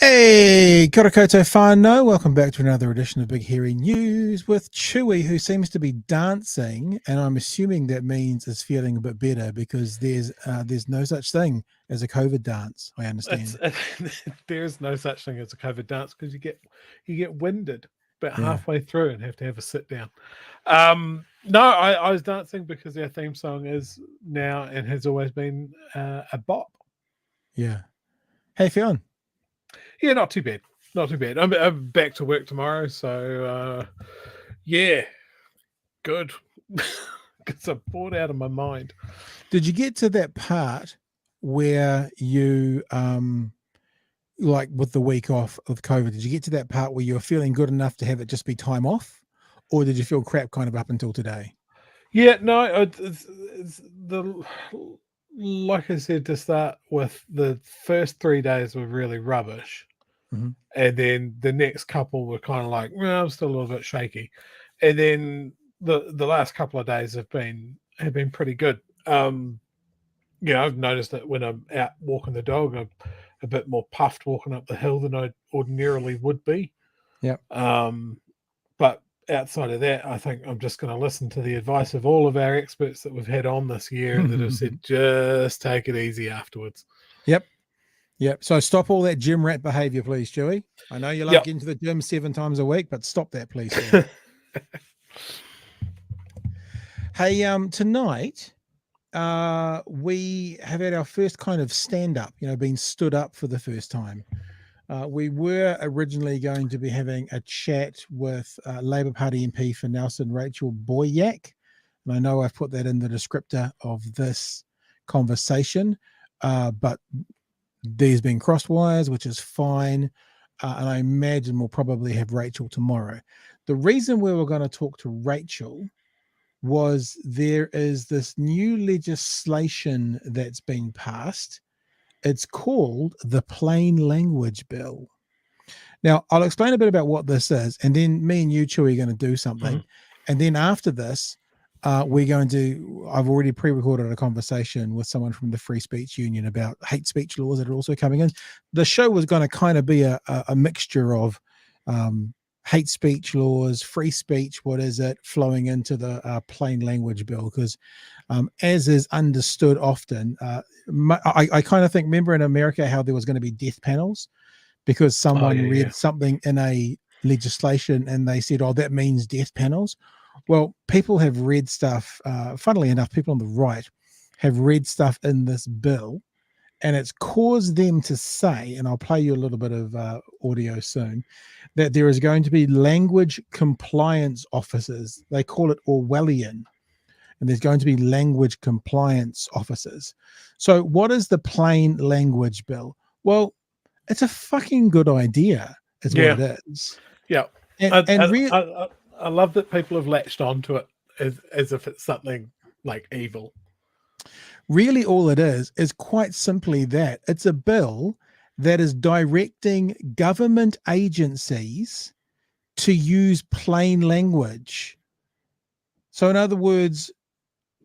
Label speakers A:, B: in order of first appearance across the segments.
A: Hey, kia ora koutou whānau. Welcome back to another edition of Big Hairy News with Chewy, who seems to be dancing, and I'm assuming that means is feeling a bit better because there's no such thing as a COVID dance. I understand.
B: There is no such thing as a COVID dance because you get winded about halfway through and have to have a sit down. No, I was dancing because our theme song is now and has always been a bop.
A: Yeah. How you feeling?
B: Yeah, not too bad. Not too bad. I'm back to work tomorrow, so yeah, good. Because I'm bored out of my mind.
A: Did you get to that part where you, like with the week off of COVID, did you get to that part where you were feeling good enough to have it just be time off? Or did you feel crap kind of up until today?
B: Yeah, no, like I said to start with, the first 3 days were really rubbish.
A: Mm-hmm.
B: And then the next couple were kind of like, well, I'm still a little bit shaky. And then the last couple of days have been pretty good. I've noticed that when I'm out walking the dog, I'm a bit more puffed walking up the hill than I ordinarily would be.
A: Yeah.
B: But outside of that, I think I'm just going to listen to the advice of all of our experts that we've had on this year that have said, just take it easy afterwards.
A: Yep. So stop all that gym rat behavior, please, Joey. I know you like getting to the gym 7 times a week, but stop that, please. Hey, tonight, we have had our first kind of stand-up, being stood up for the first time. We were originally going to be having a chat with Labour Party MP for Nelson, Rachel Boyack. And I know I've put that in the descriptor of this conversation, but there's been crossed wires, which is fine. And I imagine we'll probably have Rachel tomorrow. The reason we were going to talk to Rachel was there is this new legislation that's been passed. It's called the Plain Language Bill. Now, I'll explain a bit about what this is, and then me and you, Chewy, are going to do something. Mm-hmm. And then after this, I've already pre-recorded a conversation with someone from the Free Speech Union about hate speech laws that are also coming in. The show was going to kind of be a mixture of hate speech laws, free speech, flowing into the Plain Language Bill, because as is understood often, I kind of think, remember in America how there was going to be death panels because someone read something in a legislation and they said, that means death panels. Well, people have read stuff, funnily enough, people on the right have read stuff in this bill, and it's caused them to say, and I'll play you a little bit of audio soon, that there is going to be language compliance officers. They call it Orwellian. And there's going to be language compliance officers. So what is the Plain Language Bill? Well, it's a fucking good idea, is what it is.
B: Yeah. I love that people have latched onto it as if it's something like evil.
A: Really, all it is quite simply that. It's a bill that is directing government agencies to use plain language. So in other words,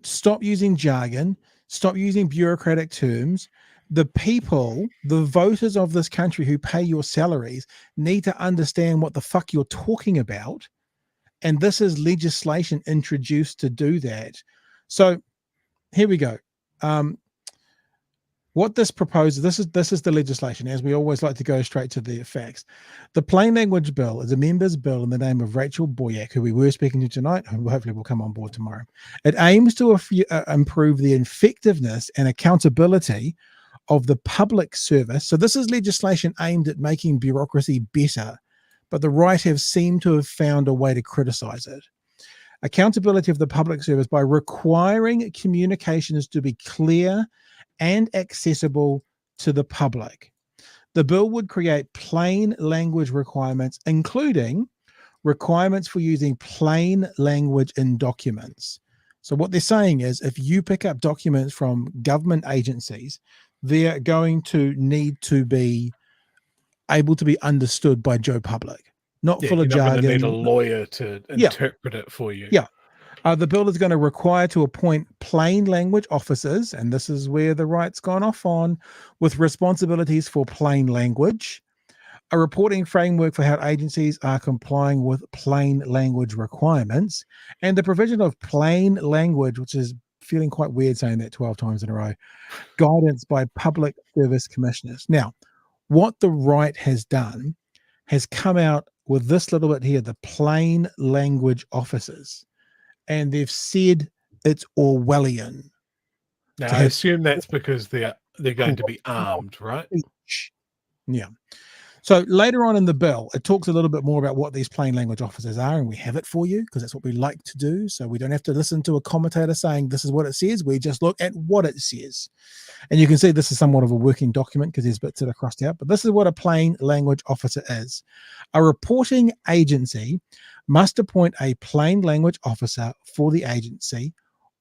A: stop using jargon, stop using bureaucratic terms. The people, the voters of this country who pay your salaries need to understand what the fuck you're talking about. And this is legislation introduced to do that. So here we go. What this proposes, this is the legislation, as we always like to go straight to the facts. The Plain Language Bill is a member's bill in the name of Rachel Boyack, who we were speaking to tonight, who hopefully will come on board tomorrow. It aims to improve the effectiveness and accountability of the public service. So this is legislation aimed at making bureaucracy better, but the right have seemed to have found a way to criticize it. accountability of the public service by requiring communications to be clear and accessible to the public. The bill would create plain language requirements, including requirements for using plain language in documents. So what they're saying is if you pick up documents from government agencies, they're going to need to be able to be understood by Joe Public, not full of
B: you're not
A: jargon.
B: going to need a lawyer to interpret it for you.
A: Yeah. The bill is going to require to appoint plain language officers, and this is where the right's gone off on, with responsibilities for plain language, a reporting framework for how agencies are complying with plain language requirements, and the provision of plain language, which is feeling quite weird saying that 12 times in a row, guidance by public service commissioners. Now, what the right has done has come out with this little bit here, the plain language officers, and they've said it's Orwellian.
B: Now, I assume that's because they're going to be armed, right?
A: Yeah. So later on in the bill, it talks a little bit more about what these plain language officers are, and we have it for you because that's what we like to do. So we don't have to listen to a commentator saying this is what it says. We just look at what it says. And you can see this is somewhat of a working document because there's bits that are crossed out, but this is what a plain language officer is. A reporting agency must appoint a plain language officer for the agency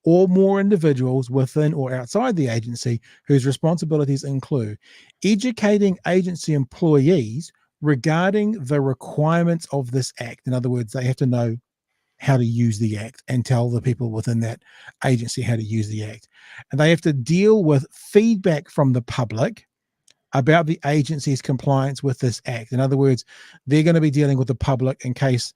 A: or more individuals within or outside the agency whose responsibilities include educating agency employees regarding the requirements of this act. In other words, they have to know how to use the act and tell the people within that agency how to use the act. And they have to deal with feedback from the public about the agency's compliance with this act. In other words, they're going to be dealing with the public in case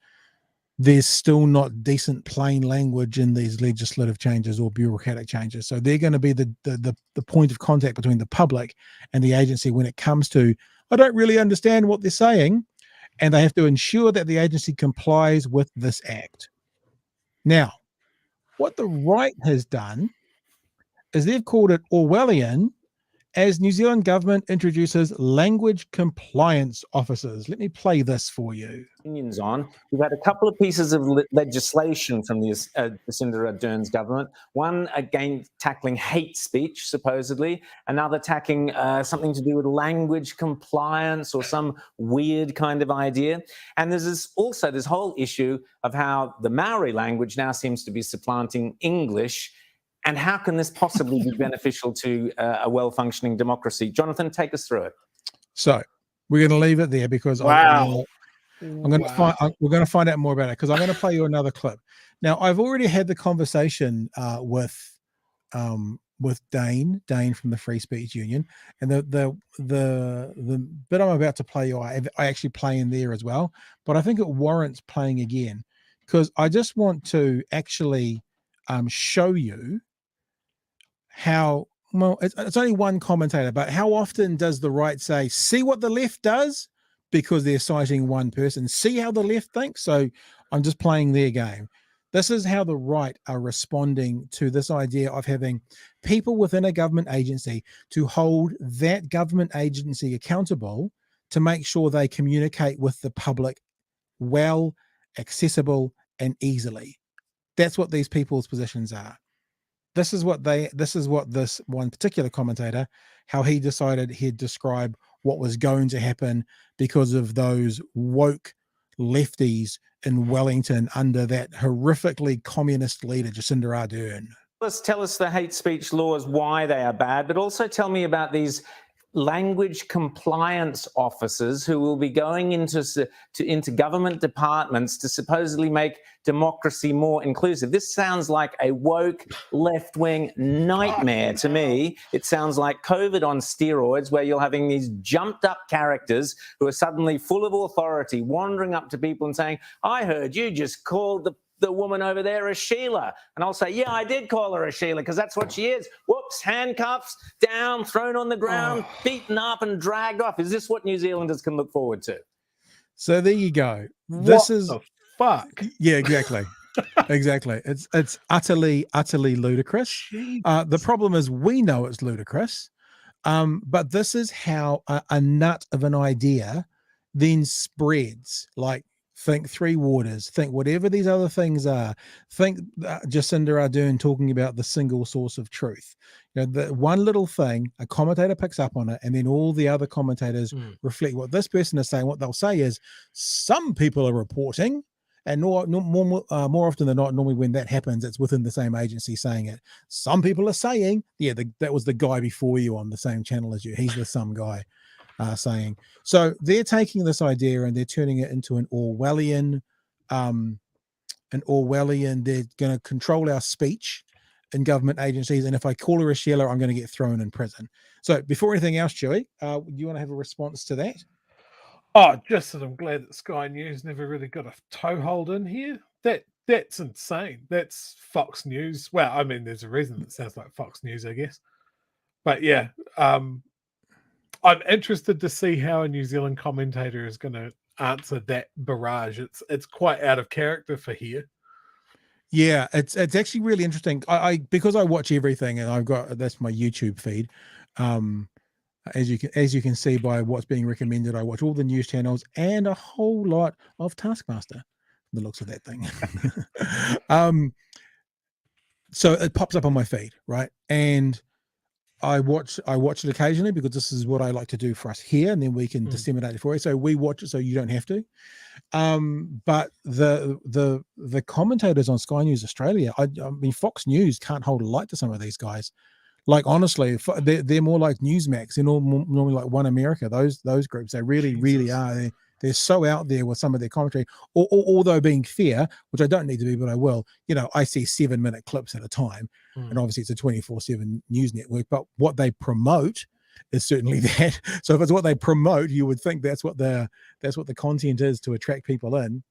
A: there's still not decent plain language in these legislative changes or bureaucratic changes. So they're going to be the point of contact between the public and the agency when it comes to, I don't really understand what they're saying, and they have to ensure that the agency complies with this act. Now, what the right has done is they've called it Orwellian as New Zealand government introduces language compliance officers. Let me play this for you.
C: Opinions on. We've had a couple of pieces of legislation from the Jacinda Ardern's government. One again tackling hate speech, supposedly. Another tackling something to do with language compliance or some weird kind of idea. And there's also this whole issue of how the Maori language now seems to be supplanting English. And how can this possibly be beneficial to a well-functioning democracy? Jonathan, take us through it.
A: So we're going to leave it there because we're going to find out more about it because I'm going to play you another clip. Now, I've already had the conversation with Dane from the Free Speech Union, and the bit I'm about to play you, I actually play in there as well. But I think it warrants playing again because I just want to actually show you how, well, it's only one commentator, but how often does the right say, see what the left does? Because they're citing one person. See how the left thinks? So I'm just playing their game. This is how the right are responding to this idea of having people within a government agency to hold that government agency accountable to make sure they communicate with the public well, accessible, and easily. That's what these people's positions are. This is what this one particular commentator, how he decided he'd describe what was going to happen because of those woke lefties in Wellington under that horrifically communist leader, Jacinda Ardern.
C: Tell us the hate speech laws, why they are bad, but also tell me about these language compliance officers who will be going into government departments to supposedly make democracy more inclusive. This sounds like a woke left-wing nightmare to me. It sounds like COVID on steroids, where you're having these jumped up characters who are suddenly full of authority, wandering up to people and saying, I heard you just called the woman over there a Sheila. And I'll say, yeah, I did call her a Sheila because that's what she is. Whoops, handcuffs, down, thrown on the ground, beaten up and dragged off. Is this what New Zealanders can look forward to?
A: So there you go. This is
B: the fuck.
A: Yeah, exactly. Exactly. It's utterly ludicrous. The problem is we know it's ludicrous. But this is how a nut of an idea then spreads like think Three Waters, think whatever these other things are, think Jacinda Ardern talking about the single source of truth. You know, the one little thing, a commentator picks up on it, and then all the other commentators reflect what this person is saying. What they'll say is, some people are reporting, and more often than not, normally when that happens, it's within the same agency saying it. Some people are saying, yeah, that was the guy before you on the same channel as you. He's the some guy saying. So they're taking this idea and they're turning it into an Orwellian. They're going to control our speech in government agencies, and if I call her a sheller, I'm going to get thrown in prison. So before anything else, Chewy, do you want to have a response to that?
B: Oh, just that I'm glad that Sky News never really got a toehold in here. That's insane. That's Fox News. Well, I mean, there's a reason it sounds like Fox News, I guess. But yeah, I'm interested to see how a New Zealand commentator is going to answer that barrage. It's quite out of character for here.
A: Yeah, it's actually really interesting. I because I watch everything, and that's my YouTube feed. As you can see by what's being recommended, I watch all the news channels and a whole lot of Taskmaster. The looks of that thing. So it pops up on my feed, right? And I watch it occasionally because this is what I like to do for us here, and then we can disseminate it for you. So we watch it so you don't have to. But the commentators on Sky News Australia, I mean, Fox News can't hold a light to some of these guys. Like, honestly, they're more like Newsmax. They're normally like One America. Those groups, they really are. They're so out there with some of their commentary. Although being fair, which I don't need to be, but I will. You know, I see 7-minute clips at a time, and obviously it's a 24/7 news network. But what they promote is certainly that. So if it's what they promote, you would think that's what the content is to attract people in.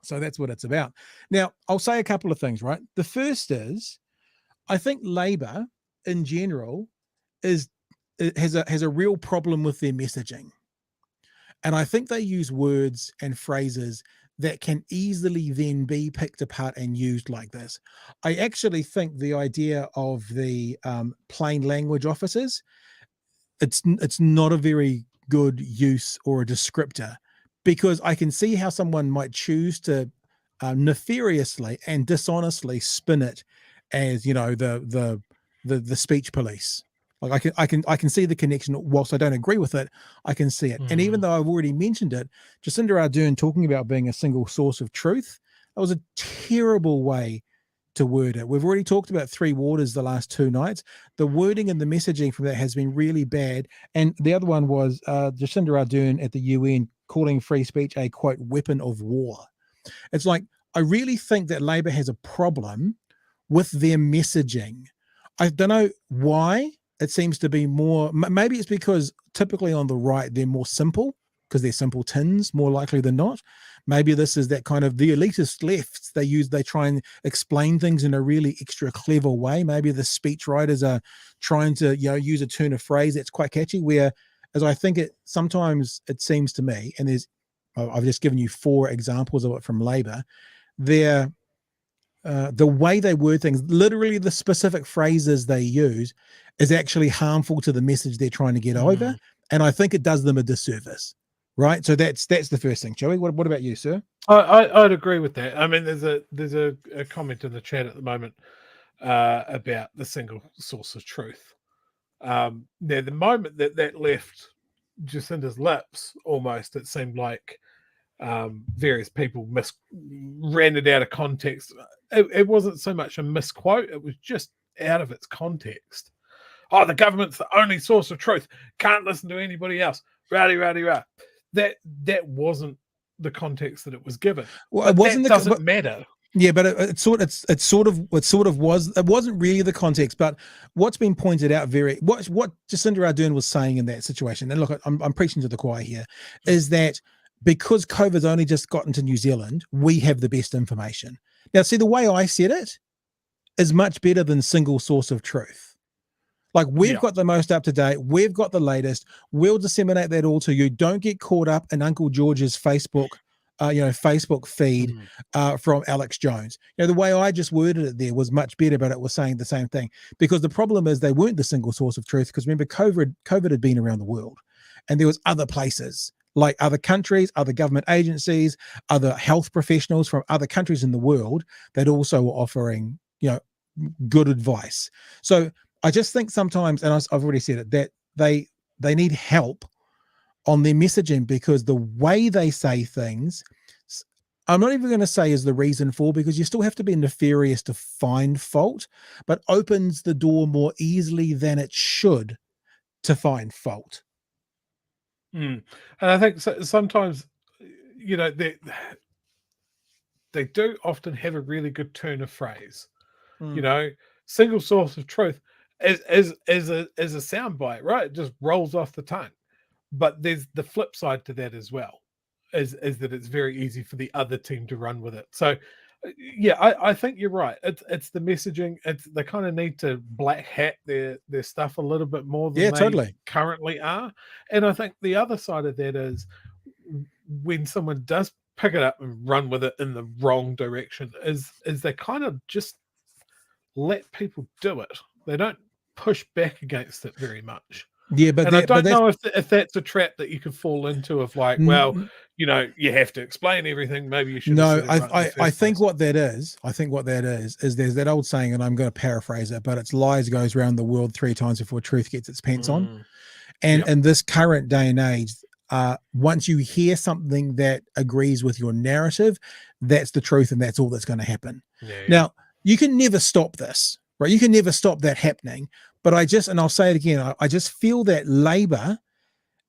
A: So that's what it's about. Now, I'll say a couple of things. Right, the first is, I think Labor in general has a real problem with their messaging. And I think they use words and phrases that can easily then be picked apart and used like this. I actually think the idea of the plain language officers, it's not a very good use or a descriptor, because I can see how someone might choose to nefariously and dishonestly spin it as, you know, the speech police. Like I can see the connection. Whilst I don't agree with it, I can see it. And even though I've already mentioned it, Jacinda Ardern talking about being a single source of truth, that was a terrible way to word it. We've already talked about Three Waters the last 2 nights. The wording and the messaging from that has been really bad. And the other one was Jacinda Ardern at the UN calling free speech a, quote, weapon of war. It's like, I really think that Labor has a problem with their messaging. I don't know why. It seems to be more, maybe it's because typically on the right, they're more simple because they're simpletons, more likely than not. Maybe this is that kind of the elitist lefts. They try and explain things in a really extra clever way. Maybe the speech writers are trying to, you know, use a turn of phrase that's quite catchy, where, as I think sometimes it seems to me, and I've just given you 4 examples of it from Labor, the way they word things, literally the specific phrases they use, is actually harmful to the message they're trying to get over. And I think it does them a disservice, right? So that's the first thing. Joey, what about you, sir?
B: I'd agree with that. I mean, there's a comment in the chat at the moment about the single source of truth. Now, the moment that left Jacinda's lips, almost, it seemed like various people ran it out of context. It wasn't so much a misquote, it was just out of its context. Oh, the government's the only source of truth. Can't listen to anybody else. Rowdy. That wasn't the context that it was given.
A: Well, it wasn't.
B: Doesn't matter.
A: Yeah, but it sort of was. It wasn't really the context, but what's been pointed out what Jacinda Ardern was saying in that situation. And look, I'm preaching to the choir here, is that because COVID's only just gotten to New Zealand, we have the best information. Now, see, the way I said it is much better than single source of truth. Like, we've got the most up to date. We've got the latest. We'll disseminate that all to you. Don't get caught up in Uncle George's Facebook feed from Alex Jones. You know, the way I just worded it there was much better, but it was saying the same thing. Because the problem is they weren't the single source of truth. Because remember, COVID had been around the world, and there was other places like other countries, other government agencies, other health professionals from other countries in the world that also are offering, good advice. So I just think sometimes, and I've already said it, that they need help on their messaging, because the way they say things, I'm not even going to say is the reason for, because you still have to be nefarious to find fault, but opens the door more easily than it should to find fault.
B: And I think sometimes, they do often have a really good turn of phrase. Single source of truth as a soundbite, right? It just rolls off the tongue. But there's the flip side to that as well, is that it's very easy for the other team to run with it. So yeah, I think you're right. It's the messaging. They kind of need to black hat their stuff a little bit more than they
A: totally
B: currently are. And I think the other side of that is when someone does pick it up and run with it in the wrong direction, is they kind of just let people do it. They don't push back against it very much.
A: Yeah, but
B: I don't know if that's a trap that you could fall into, of like, well, you have to explain everything. Maybe you should.
A: No, I think what that is, is there's that old saying, and I'm going to paraphrase it, but it's lies goes around the world 3 times before truth gets its pants on. And in this current day and age, once you hear something that agrees with your narrative, that's the truth, and that's all that's going to happen. Now, you can never stop this, right? You can never stop that happening. But and I'll say it again, I just feel that Labor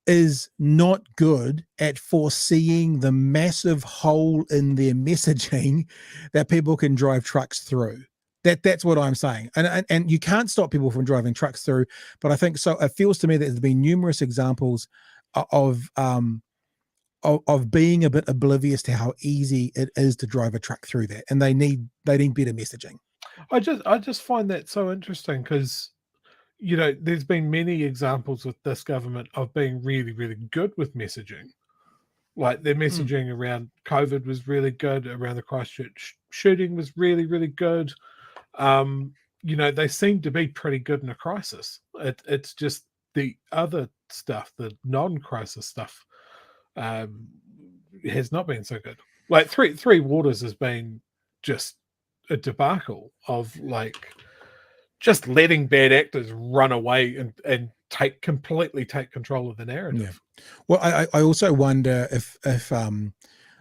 A: is not good at foreseeing the massive hole in their messaging that people can drive trucks through. That's what I'm saying. And you can't stop people from driving trucks through, but I think so. It feels to me that there's been numerous examples of being a bit oblivious to how easy it is to drive a truck through that. And they need better messaging.
B: I just find that so interesting, because there's been many examples with this government of being really, really good with messaging. Like their messaging around COVID was really good. Around the Christchurch shooting was really, really good. They seem to be pretty good in a crisis. It's just the other stuff, the non-crisis stuff, has not been so good. Like Three Waters has been just a debacle of like just letting bad actors run away and completely take control of the narrative.
A: Yeah. Well, I also wonder if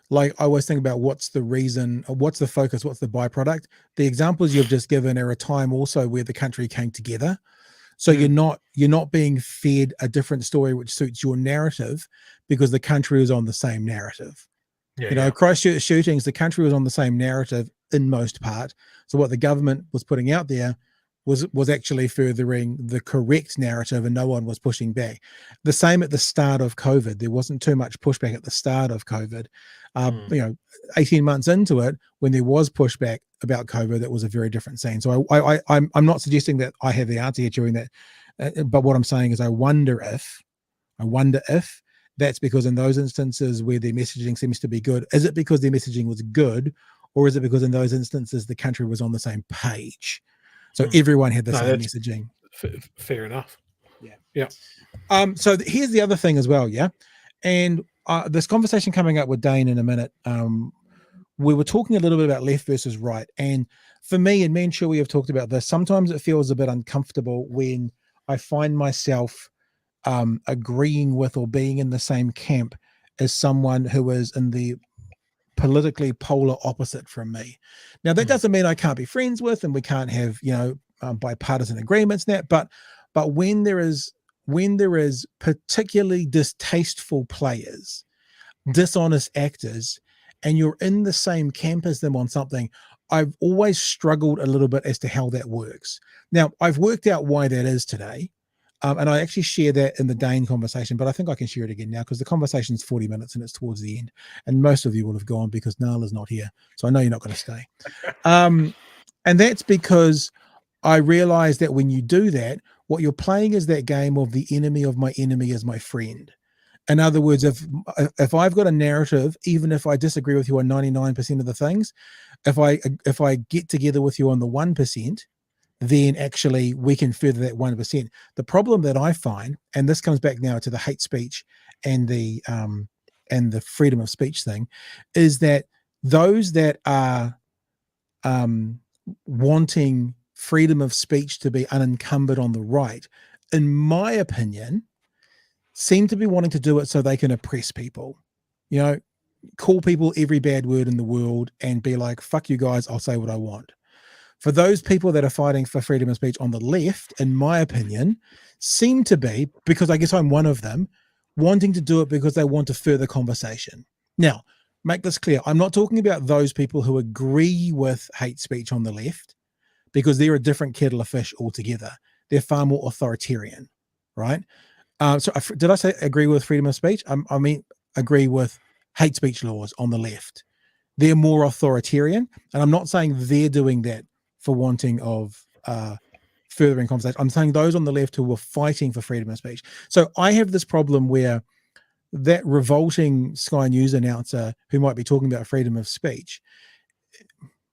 A: like I always think about what's the reason, what's the focus, what's the byproduct. The examples you've just given are a time also where the country came together. So you're not being fed a different story which suits your narrative, because the country is on the same narrative. Christchurch shootings, the country was on the same narrative in most part. So what the government was putting out there was actually furthering the correct narrative, and no one was pushing back. The same at the start of COVID. There wasn't too much pushback at the start of COVID. 18 months into it, when there was pushback about COVID, that was a very different scene. So I'm not suggesting that I have the answer here during that, but what I'm saying is I wonder if that's because in those instances where their messaging seems to be good, is it because their messaging was good, or is it because in those instances the country was on the same page? So everyone had the same messaging.
B: Fair enough.
A: Yeah. So here's the other thing as well. Yeah. And this conversation coming up with Dane in a minute, we were talking a little bit about left versus right. And for me, and me and Chewy have talked about this, sometimes it feels a bit uncomfortable when I find myself agreeing with or being in the same camp as someone who is in the politically polar opposite from me. Now, that doesn't mean I can't be friends with, and we can't have, bipartisan agreements and that, but when there is particularly distasteful players, dishonest actors, and you're in the same camp as them on something, I've always struggled a little bit as to how that works. Now, I've worked out why that is today. And I actually share that in the Dane conversation, but I think I can share it again now because the conversation's 40 minutes and it's towards the end. And most of you will have gone because Nala's not here. So I know you're not going to stay. And that's because I realize that when you do that, what you're playing is that game of the enemy of my enemy is my friend. In other words, if I've got a narrative, even if I disagree with you on 99% of the things, if I get together with you on the 1%, then actually we can further that 1%. The problem that I find, and this comes back now to the hate speech and the and the freedom of speech thing is that those that are wanting freedom of speech to be unencumbered on the right, in my opinion, seem to be wanting to do it so they can oppress people, call people every bad word in the world and be like, fuck you guys, I'll say what I want. For those people that are fighting for freedom of speech on the left, in my opinion, seem to be, because I guess I'm one of them, wanting to do it because they want to further conversation. Now, make this clear. I'm not talking about those people who agree with hate speech on the left, because they're a different kettle of fish altogether. They're far more authoritarian, right? So did I say agree with freedom of speech? I mean, agree with hate speech laws on the left. They're more authoritarian. And I'm not saying they're doing that for wanting of furthering conversation. I'm saying those on the left who were fighting for freedom of speech. So I have this problem where that revolting Sky News announcer who might be talking about freedom of speech,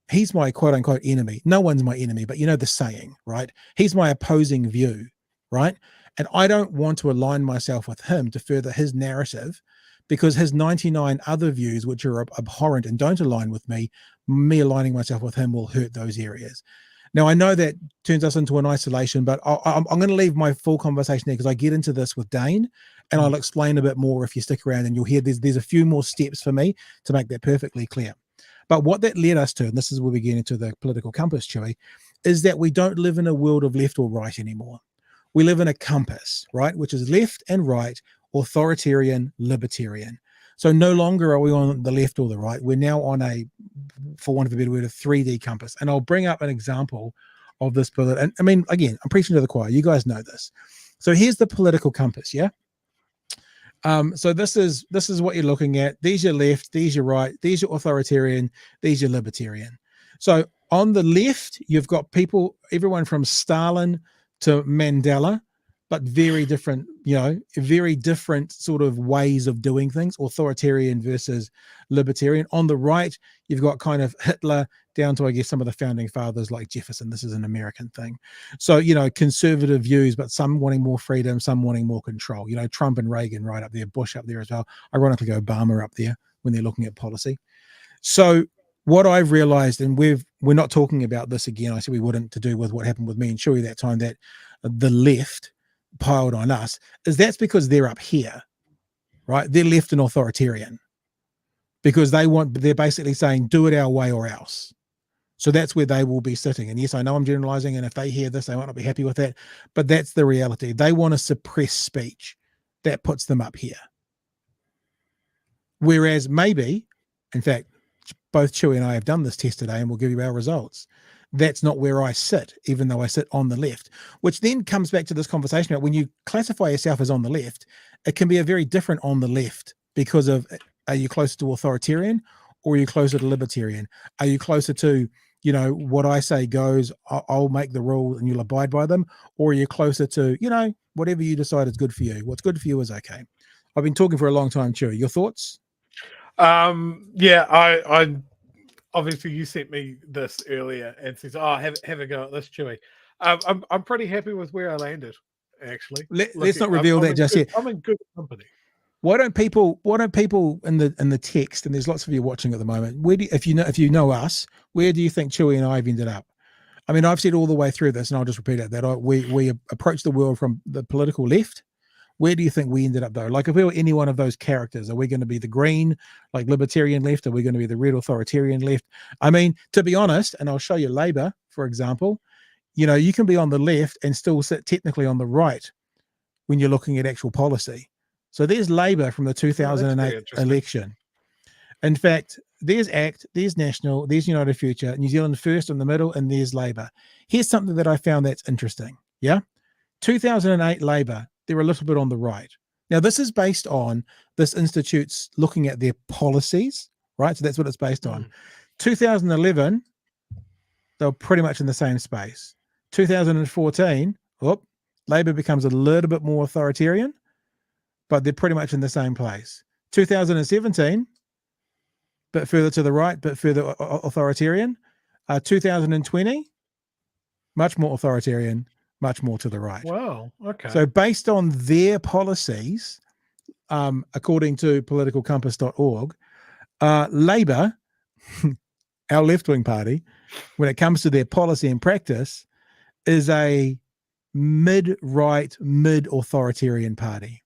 A: he's my quote unquote enemy. No one's my enemy, but you know the saying, right? He's my opposing view, right? And I don't want to align myself with him to further his narrative, because his 99 other views, which are abhorrent and don't align with me aligning myself with him will hurt those areas. Now, I know that turns us into an isolation, but I'm going to leave my full conversation there because I get into this with Dane, and I'll explain a bit more if you stick around, and you'll hear there's a few more steps for me to make that perfectly clear. But what that led us to, and this is where we get into the political compass, Chewy, is that we don't live in a world of left or right anymore. We live in a compass, right, which is left and right, authoritarian, libertarian. So no longer are we on the left or the right. We're now on a, for want of a better word, a 3D compass. And I'll bring up an example of this. And I mean, again, I'm preaching to the choir. You guys know this. So here's the political compass, yeah? So this is what you're looking at. These your left, these your right, these your authoritarian, these your libertarian. So on the left, you've got people, everyone from Stalin to Mandela, but very different, very different sort of ways of doing things, authoritarian versus libertarian. On the right, you've got kind of Hitler down to, I guess, some of the founding fathers like Jefferson. This is an American thing. So, conservative views, but some wanting more freedom, some wanting more control. Trump and Reagan right up there, Bush up there as well. Ironically, Obama up there when they're looking at policy. So what I've realized, and we're not talking about this again, I said we wouldn't, to do with what happened with me and Chewy that time, that the left piled on us, is that's because they're up here, right? They're left and authoritarian because they're basically saying, do it our way or else. So that's where they will be sitting. And yes, I know I'm generalizing, and if they hear this, they might not be happy with that, but that's the reality. They want to suppress speech. That puts them up here. Whereas maybe, in fact, both Chewy and I have done this test today, and we'll give you our results. That's not where I sit, even though I sit on the left, which then comes back to this conversation about when you classify yourself as on the left, it can be a very different on the left because of, are you closer to authoritarian or are you closer to libertarian? Are you closer to, what I say goes, I'll make the rules and you'll abide by them? Or are you closer to, whatever you decide is good for you? What's good for you is okay. I've been talking for a long time, Chewy. Your thoughts?
B: Yeah, I obviously you sent me this earlier and says, "Oh, have a go at this, Chewy." I'm pretty happy with where I landed. Actually,
A: let's not reveal that just yet.
B: I'm in good company.
A: Why don't people in the text, and there's lots of you watching at the moment, if you know us, where do you think Chewy and I have ended up? I mean, I've said all the way through this, and I'll just repeat it, that we approach the world from the political left. Where do you think we ended up, though? Like, if we were any one of those characters, are we going to be the green, like libertarian left? Are we going to be the red authoritarian left? I mean, to be honest, and I'll show you Labour, for example, you can be on the left and still sit technically on the right when you're looking at actual policy. So there's Labour from the 2008 election. In fact, there's ACT, there's National, there's United Future, New Zealand First in the middle, and there's Labour. Here's something that I found that's interesting. Yeah. 2008 Labour, they're a little bit on the right. Now, this is based on this institute's looking at their policies, right? So that's what it's based on. 2011, they're pretty much in the same space. 2014, Labour becomes a little bit more authoritarian, but they're pretty much in the same place. 2017, bit further to the right, bit further authoritarian. 2020, much more authoritarian, much more to the right.
B: Wow. Okay.
A: So based on their policies, according to politicalcompass.org, Labour, our left-wing party, when it comes to their policy and practice, is a mid-right, mid-authoritarian party.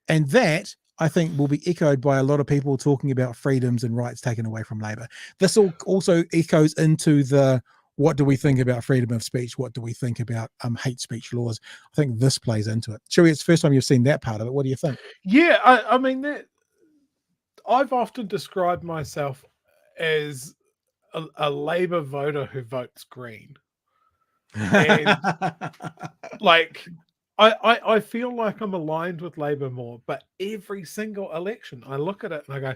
A: And that, I think, will be echoed by a lot of people talking about freedoms and rights taken away from Labour. This also echoes into the, what do we think about freedom of speech? What do we think about hate speech laws? I think this plays into it. Chewie, it's the first time you've seen that part of it. What do you think?
B: Yeah, I mean, I've often described myself as a Labour voter who votes Green. And like, I feel like I'm aligned with Labour more, but every single election I look at it and I go,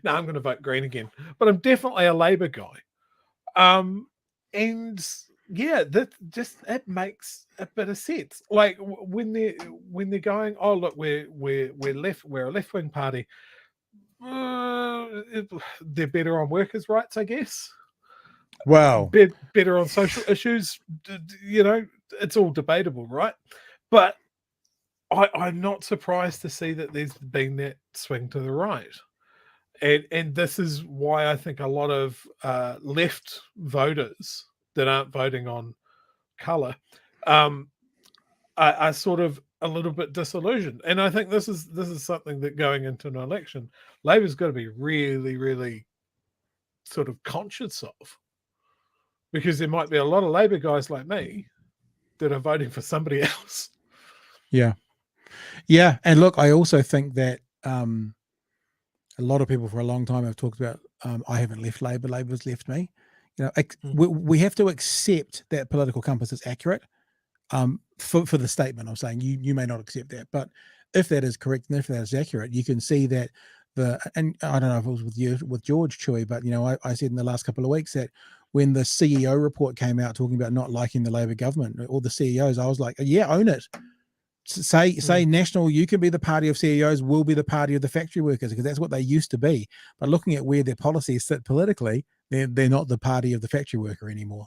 B: no, I'm going to vote Green again. But I'm definitely a Labour guy. And yeah, it makes a bit of sense. Like when they're going, oh look, we're a left wing party. They're better on workers' rights, I guess.
A: Wow.
B: Better on social issues. You know, it's all debatable, right? But I'm not surprised to see that there's been that swing to the right. And this is why I think a lot of left voters that aren't voting on colour are sort of a little bit disillusioned. And I think this is something that going into an election, Labour's got to be really, really sort of conscious of. Because there might be a lot of Labour guys like me that are voting for somebody else.
A: Yeah. Yeah. And look, I also think that a lot of people for a long time have talked about, I haven't left Labour, Labour's left me. You know, we have to accept that political compass is accurate for the statement. I'm saying you may not accept that, but if that is correct and if that is accurate, you can see that and I don't know if it was with George Chewy, but you know, I said in the last couple of weeks that when the CEO report came out talking about not liking the Labour government or the CEOs, I was like, yeah, own it. Say National, you can be the party of CEOs, will be the party of the factory workers, because that's what they used to be. But looking at where their policies sit politically, they're not the party of the factory worker anymore.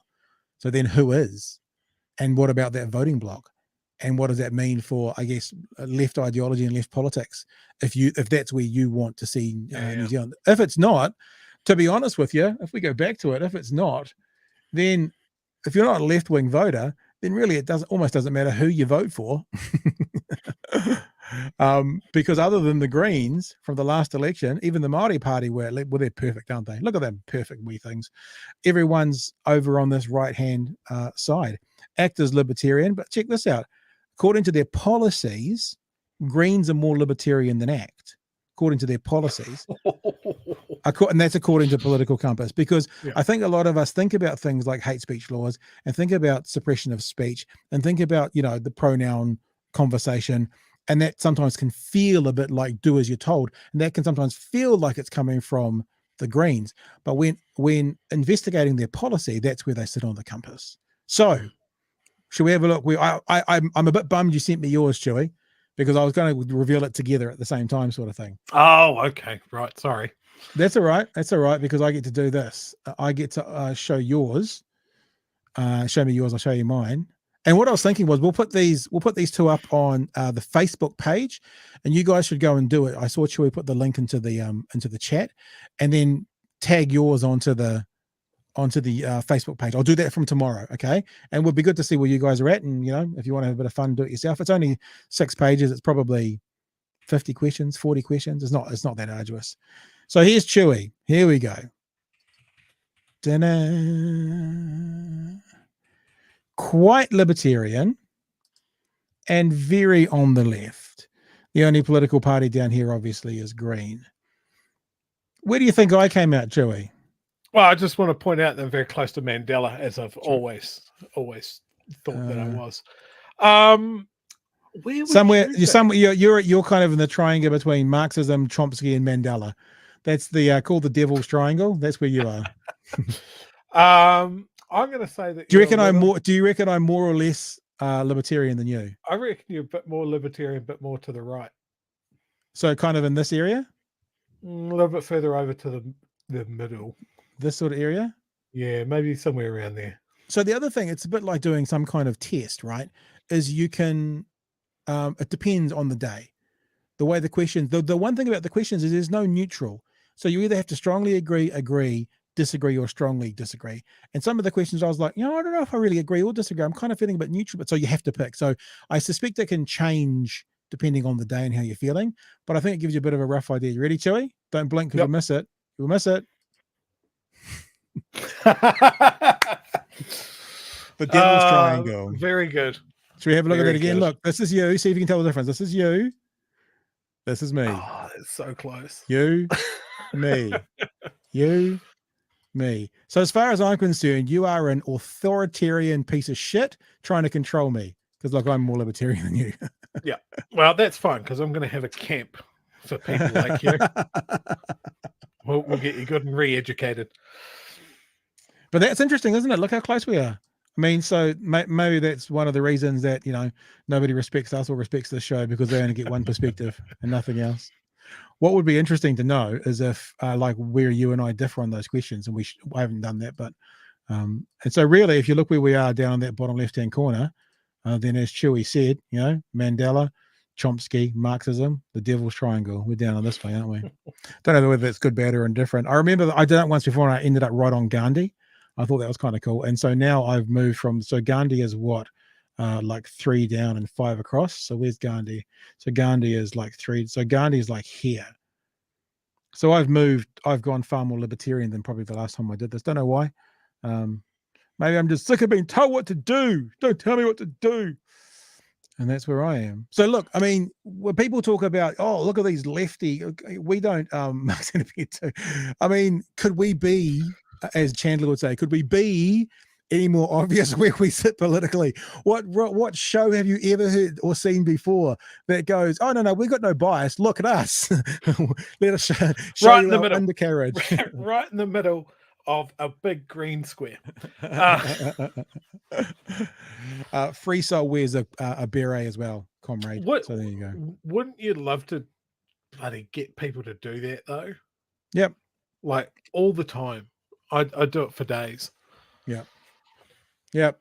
A: So then who is? And what about that voting bloc? And what does that mean for, I guess, left ideology and left politics? If that's where you want to see New Zealand. If it's not, to be honest with you, if we go back to it, if it's not, then if you're not a left-wing voter, then really it almost doesn't matter who you vote for. Because other than the Greens from the last election, even the Māori party they're perfect, aren't they? Look at them perfect wee things. Everyone's over on this right-hand side. Act as libertarian, but check this out. According to their policies, Greens are more libertarian than ACT, according to their policies. And that's according to Political Compass, because I think a lot of us think about things like hate speech laws and think about suppression of speech and think about, you know, the pronoun conversation. And that sometimes can feel a bit like do as you're told. And that can sometimes feel like it's coming from the Greens. But when investigating their policy, that's where they sit on the compass. So should we have a look? I'm a bit bummed you sent me yours, Chewy, because I was going to reveal it together at the same time, sort of thing.
B: Oh, okay. Right. Sorry.
A: That's all right. That's all right, because I get to do this. I get to show yours. Show me yours. I'll show you mine. And what I was thinking was we'll put these two up on the Facebook page, and you guys should go and do it. I saw Chewy put the link into the chat, and then tag yours onto the Facebook page. I'll do that from tomorrow, okay? And it would be good to see where you guys are at, and you know, if you want to have a bit of fun, do it yourself. It's only 6 pages. It's probably 50 questions, 40 questions. It's not that arduous. So here's Chewy. Here we go. Da-na. Quite libertarian and very on the left. The only political party down here obviously is Green. Where do you think I came out, Chewy?
B: Well, I just want to point out that I'm very close to Mandela, as I've always thought that I was. You're kind of in the triangle between Marxism, Chomsky, and Mandela. That's the called the Devil's Triangle. That's where you are. I'm going to say that.
A: Do you reckon I'm more or less libertarian than you?
B: I reckon you're a bit more libertarian, but more to the right.
A: So kind of in this area.
B: A little bit further over to the middle.
A: This sort of area?
B: Yeah, maybe somewhere around there.
A: So the other thing, it's a bit like doing some kind of test, right? Is you can, it depends on the day. the way the questions, the one thing about the questions is there's no neutral. So you either have to strongly agree, disagree, or strongly disagree. And some of the questions I was like, I don't know if I really agree or disagree. I'm kind of feeling a bit neutral, but so you have to pick. So I suspect it can change depending on the day and how you're feeling. But I think it gives you a bit of a rough idea. You ready, Chewy? Don't blink because you'll miss it. You'll miss it. The devil's triangle.
B: Very good.
A: Should we have a look at
B: Very
A: that again?
B: good.
A: Look, this is you. See if you can tell the difference. This is you. This is me.
B: Oh, that's so close.
A: You, me. You, me. So as far as I'm concerned, you are an authoritarian piece of shit trying to control me. Because look, I'm more libertarian than you.
B: Yeah. Well, that's fine because I'm going to have a camp for people like you. We'll get you good and re-educated.
A: But that's interesting, isn't it? Look how close we are. I mean, so maybe that's one of the reasons that, nobody respects us or respects this show, because they only get one perspective and nothing else. What would be interesting to know is if, like, where you and I differ on those questions, and I haven't done that, but and so really, if you look where we are down in that bottom left-hand corner, then as Chewy said, Mandela, Chomsky, Marxism, the devil's triangle. We're down on this way, aren't we? Don't know whether it's good, bad, or indifferent. I remember that I did it once before, and I ended up right on Gandhi. I thought that was kind of cool. And so now I've moved so Gandhi is what? Like 3 down and 5 across. So where's Gandhi? So Gandhi is like 3. So Gandhi is like here. So I've gone far more libertarian than probably the last time I did this. Don't know why. Maybe I'm just sick of being told what to do. Don't tell me what to do. And that's where I am. So look, I mean, when people talk about, oh, look at these lefty, we don't, I mean, could we be, as Chandler would say, could we be any more obvious where we sit politically? What show have you ever heard or seen before that goes, oh, no, we got no bias. Look at us. Let us show
B: Right
A: you our undercarriage.
B: Right in the middle of a big green square.
A: Free Soul wears a beret as well, comrade. So there you go.
B: Wouldn't you love to bloody get people to do that though?
A: Yep.
B: Like all the time. I do it for days. Yep.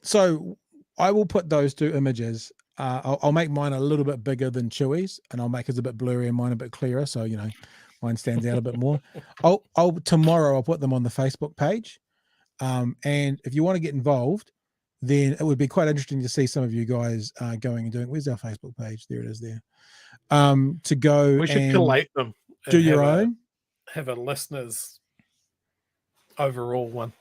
A: So I will put those 2 images. I'll make mine a little bit bigger than Chewy's, and I'll make his a bit blurry and mine a bit clearer, so mine stands out a bit more. Tomorrow I'll put them on the Facebook page. And if you want to get involved, then it would be quite interesting to see some of you guys going and doing. Where's our Facebook page? There it is. There. To go.
B: We should collate them.
A: Do your own.
B: Have a listeners overall one.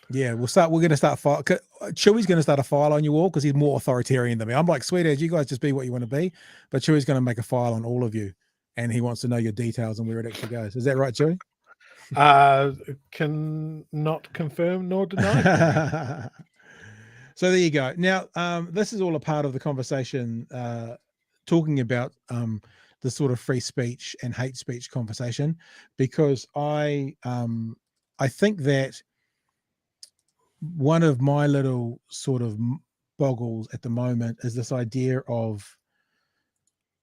A: Yeah, we're going to start file. Chewy's going to start a file on you all because he's more authoritarian than me. I'm like, sweet as you guys just be what you want to be, but Chewy's going to make a file on all of you, and he wants to know your details and where it actually goes. Is that right, Chewy?
B: Can not confirm nor deny.
A: So there you go. Now, this is all a part of the conversation, talking about the sort of free speech and hate speech conversation, because I think that one of my little sort of boggles at the moment is this idea of,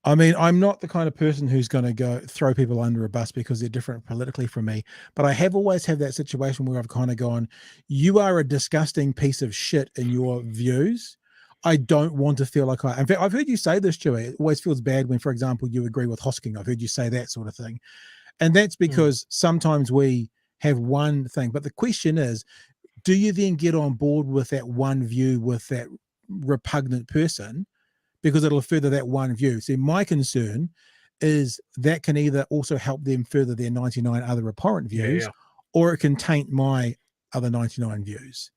A: I mean, I'm not the kind of person who's going to go throw people under a bus because they're different politically from me, but I have always had that situation where I've kind of gone, you are a disgusting piece of shit in your views. I don't want to feel like in fact, I've heard you say this, Chewy. It always feels bad when, for example, you agree with Hosking. I've heard you say that sort of thing. And that's because sometimes we have one thing, but the question is, do you then get on board with that one view with that repugnant person because it'll further that one view? See, my concern is that can either also help them further their 99 other abhorrent views, or it can taint my other 99 views.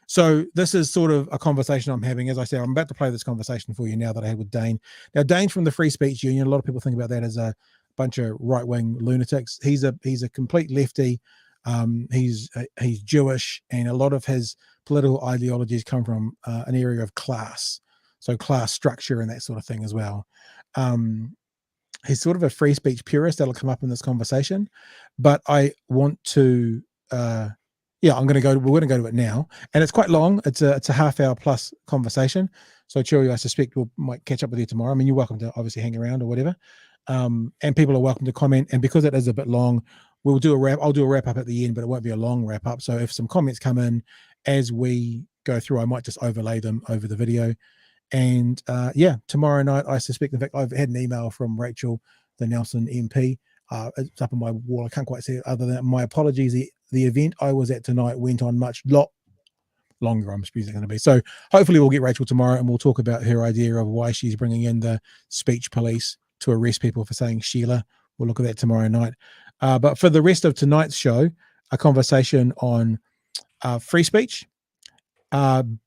A: So this is sort of a conversation I'm having. As I said, I'm about to play this conversation for you now that I had with Dane. Now, Dane's from the Free Speech Union. A lot of people think about that as a bunch of right-wing lunatics. He's a complete lefty. He's Jewish, and a lot of his political ideologies come from an area of class, so class structure and that sort of thing as well. He's sort of a free speech purist. That'll come up in this conversation, but I want to we're going to go to it now, and it's quite long. It's a half-hour plus conversation. So Chewy, I suspect might catch up with you tomorrow. I mean, you're welcome to obviously hang around or whatever, and people are welcome to comment. And because it is a bit long, I'll do a wrap up at the end, but it won't be a long wrap up. So if some comments come in as we go through, I might just overlay them over the video. And tomorrow night, I suspect, in fact, I've had an email from Rachel, the Nelson MP. It's up on my wall. I can't quite see it. Other than that, my apologies. The event I was at tonight went on much longer, I'm supposed going to be. So hopefully we'll get Rachel tomorrow and we'll talk about her idea of why she's bringing in the speech police to arrest people for saying Sheila. We'll look at that tomorrow night. But for the rest of tonight's show, a conversation on free speech. And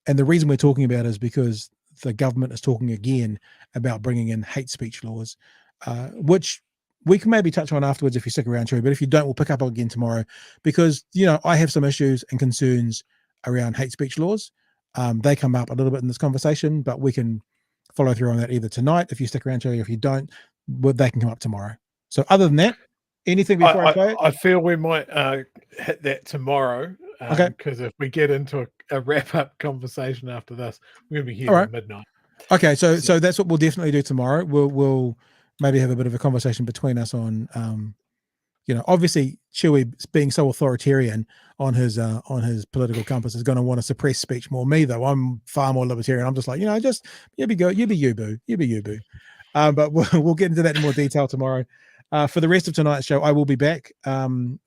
A: the reason we're talking about it is because the government is talking again about bringing in hate speech laws, which we can maybe touch on afterwards if you stick around, Chewy. But if you don't, we'll pick up again tomorrow because, I have some issues and concerns around hate speech laws. They come up a little bit in this conversation, but we can follow through on that either tonight if you stick around, Chewy, or if you don't, they can come up tomorrow. So other than that, anything before I play it?
B: I feel we might hit that tomorrow.
A: Okay.
B: Because if we get into a wrap-up conversation after this, we're going to be here at midnight.
A: Okay, so that's what we'll definitely do tomorrow. We'll maybe have a bit of a conversation between us on, obviously Chewy being so authoritarian on his political compass is going to want to suppress speech more. Me though, I'm far more libertarian. I'm just like, just you be you boo. But we'll get into that in more detail tomorrow. For the rest of tonight's show, I will be back.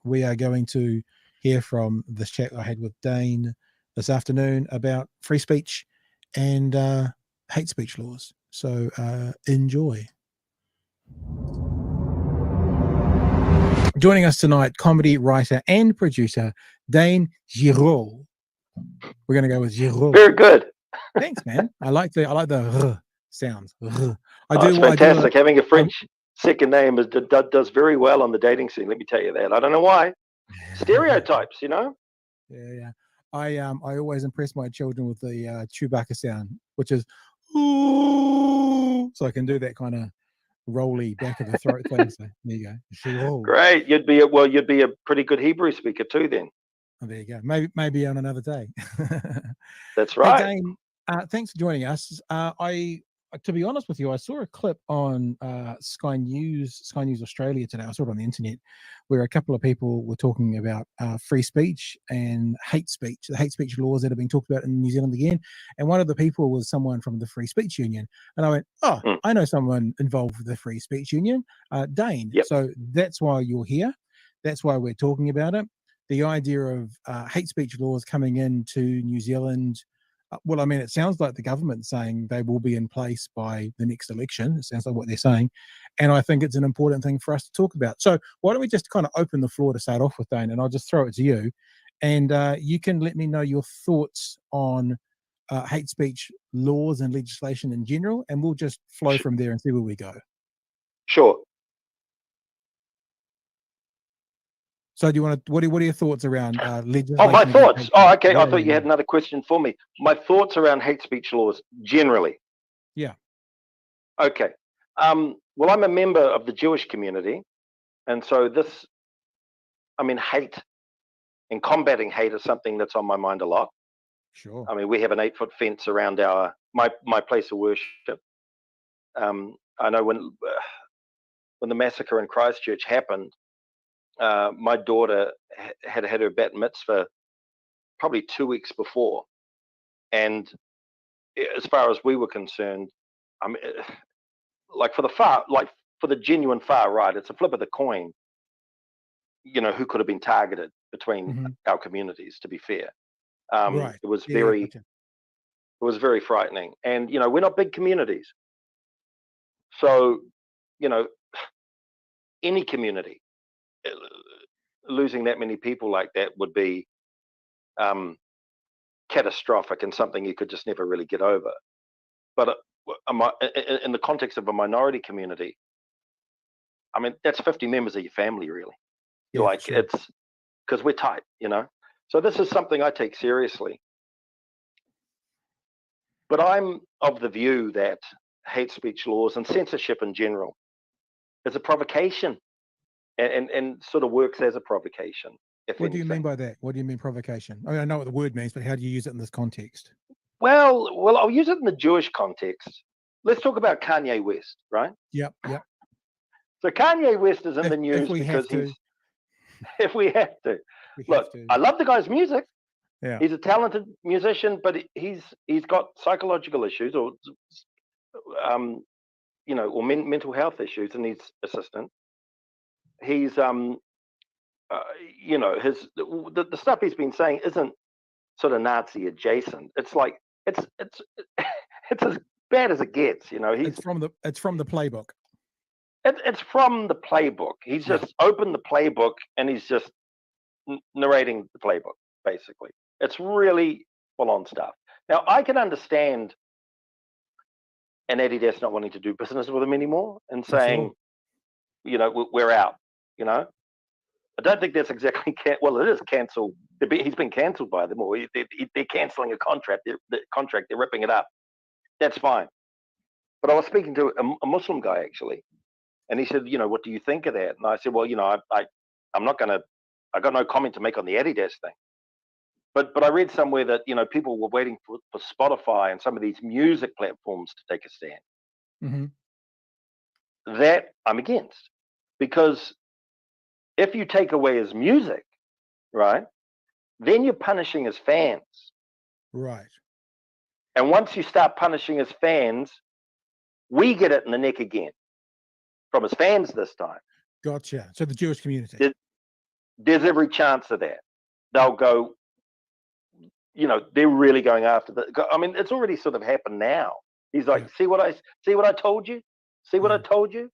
A: We are going to hear from this chat I had with Dane this afternoon about free speech and hate speech laws. So enjoy. Joining us tonight, comedy writer and producer Dane Giraud. We're going to go with Giraud.
D: Very good.
A: Thanks, man. I like the sounds.
D: It's fantastic. Having a French second name does very well on the dating scene. Let me tell you that. I don't know why. Stereotypes,
A: Yeah. I always impress my children with the Chewbacca sound, which is ooh, so I can do that kind of rolly back of the throat thing. So there you go.
D: Great. You'd be a pretty good Hebrew speaker too then.
A: Oh, there you go. Maybe on another day.
D: That's right.
A: Hey, Dane, thanks for joining us. To be honest with you, I saw a clip on Sky News Australia today. I saw it on the internet, where a couple of people were talking about free speech and hate speech, the hate speech laws that have been talked about in New Zealand again. And one of the people was someone from the Free Speech Union. And I went, I know someone involved with the Free Speech Union, Dane.
D: Yep.
A: So that's why you're here. That's why we're talking about it. The idea of hate speech laws coming into New Zealand. Well, I mean, it sounds like the government's saying they will be in place by the next election. It sounds like what they're saying. And I think it's an important thing for us to talk about. So why don't we just kind of open the floor to start off with, Dane, and I'll just throw it to you. And you can let me know your thoughts on hate speech laws and legislation in general, and we'll just flow from there and see where we go.
D: Sure.
A: So do you want to, what are your thoughts around legislation?
D: Oh, my thoughts. Oh, okay. I thought you had another question for me. My thoughts around hate speech laws generally.
A: Yeah.
D: Okay. Well, I'm a member of the Jewish community. And so hate and combating hate is something that's on my mind a lot.
A: Sure.
D: I mean, we have an 8-foot fence around my place of worship. I know when the massacre in Christchurch happened, my daughter had her bat mitzvah probably 2 weeks before, and as far as we were concerned, I mean, for the genuine far right, it's a flip of the coin. Who could have been targeted between our communities? To be fair,
A: right.
D: It was very frightening, and we're not big communities, so any community losing that many people like that would be catastrophic and something you could just never really get over. But in the context of a minority community, I mean, that's 50 members of your family, really.
A: Yeah,
D: sure. It's because we're tight, So this is something I take seriously. But I'm of the view that hate speech laws and censorship in general is a provocation. And sort of works as a provocation.
A: What do you mean by that? What do you mean provocation? I mean, I know what the word means, but how do you use it in this context?
D: Well, I'll use it in the Jewish context. Let's talk about Kanye West, right?
A: Yep.
D: So Kanye West is in the news because if we have to. Look, I love the guy's music.
A: Yeah.
D: He's a talented musician, but he's got psychological issues, or or mental health issues, and he's assistant. He's the stuff he's been saying isn't sort of Nazi adjacent. It's like it's it's as bad as it gets.
A: It's from the playbook.
D: It's from the playbook. He's just opened the playbook and he's just narrating the playbook, basically. It's really full-on stuff. Now, I can understand an Adidas not wanting to do business with him anymore and saying, we're out. I don't think that's exactly well. It is cancelled. He's been cancelled by them, or they're cancelling a contract. They're ripping it up. That's fine. But I was speaking to a Muslim guy actually, and he said, what do you think of that? And I said, well, I'm not going to. I got no comment to make on the Adidas thing. But I read somewhere that people were waiting for Spotify and some of these music platforms to take a stand.
A: Mm-hmm.
D: That I'm against, because if you take away his music, right, then you're punishing his fans.
A: Right.
D: And once you start punishing his fans, we get it in the neck again from his fans this time.
A: Gotcha. So the Jewish community.
D: There's every chance of that. They'll go, they're really going after the. I mean, it's already sort of happened now. He's like, see what I told you? See what I told you?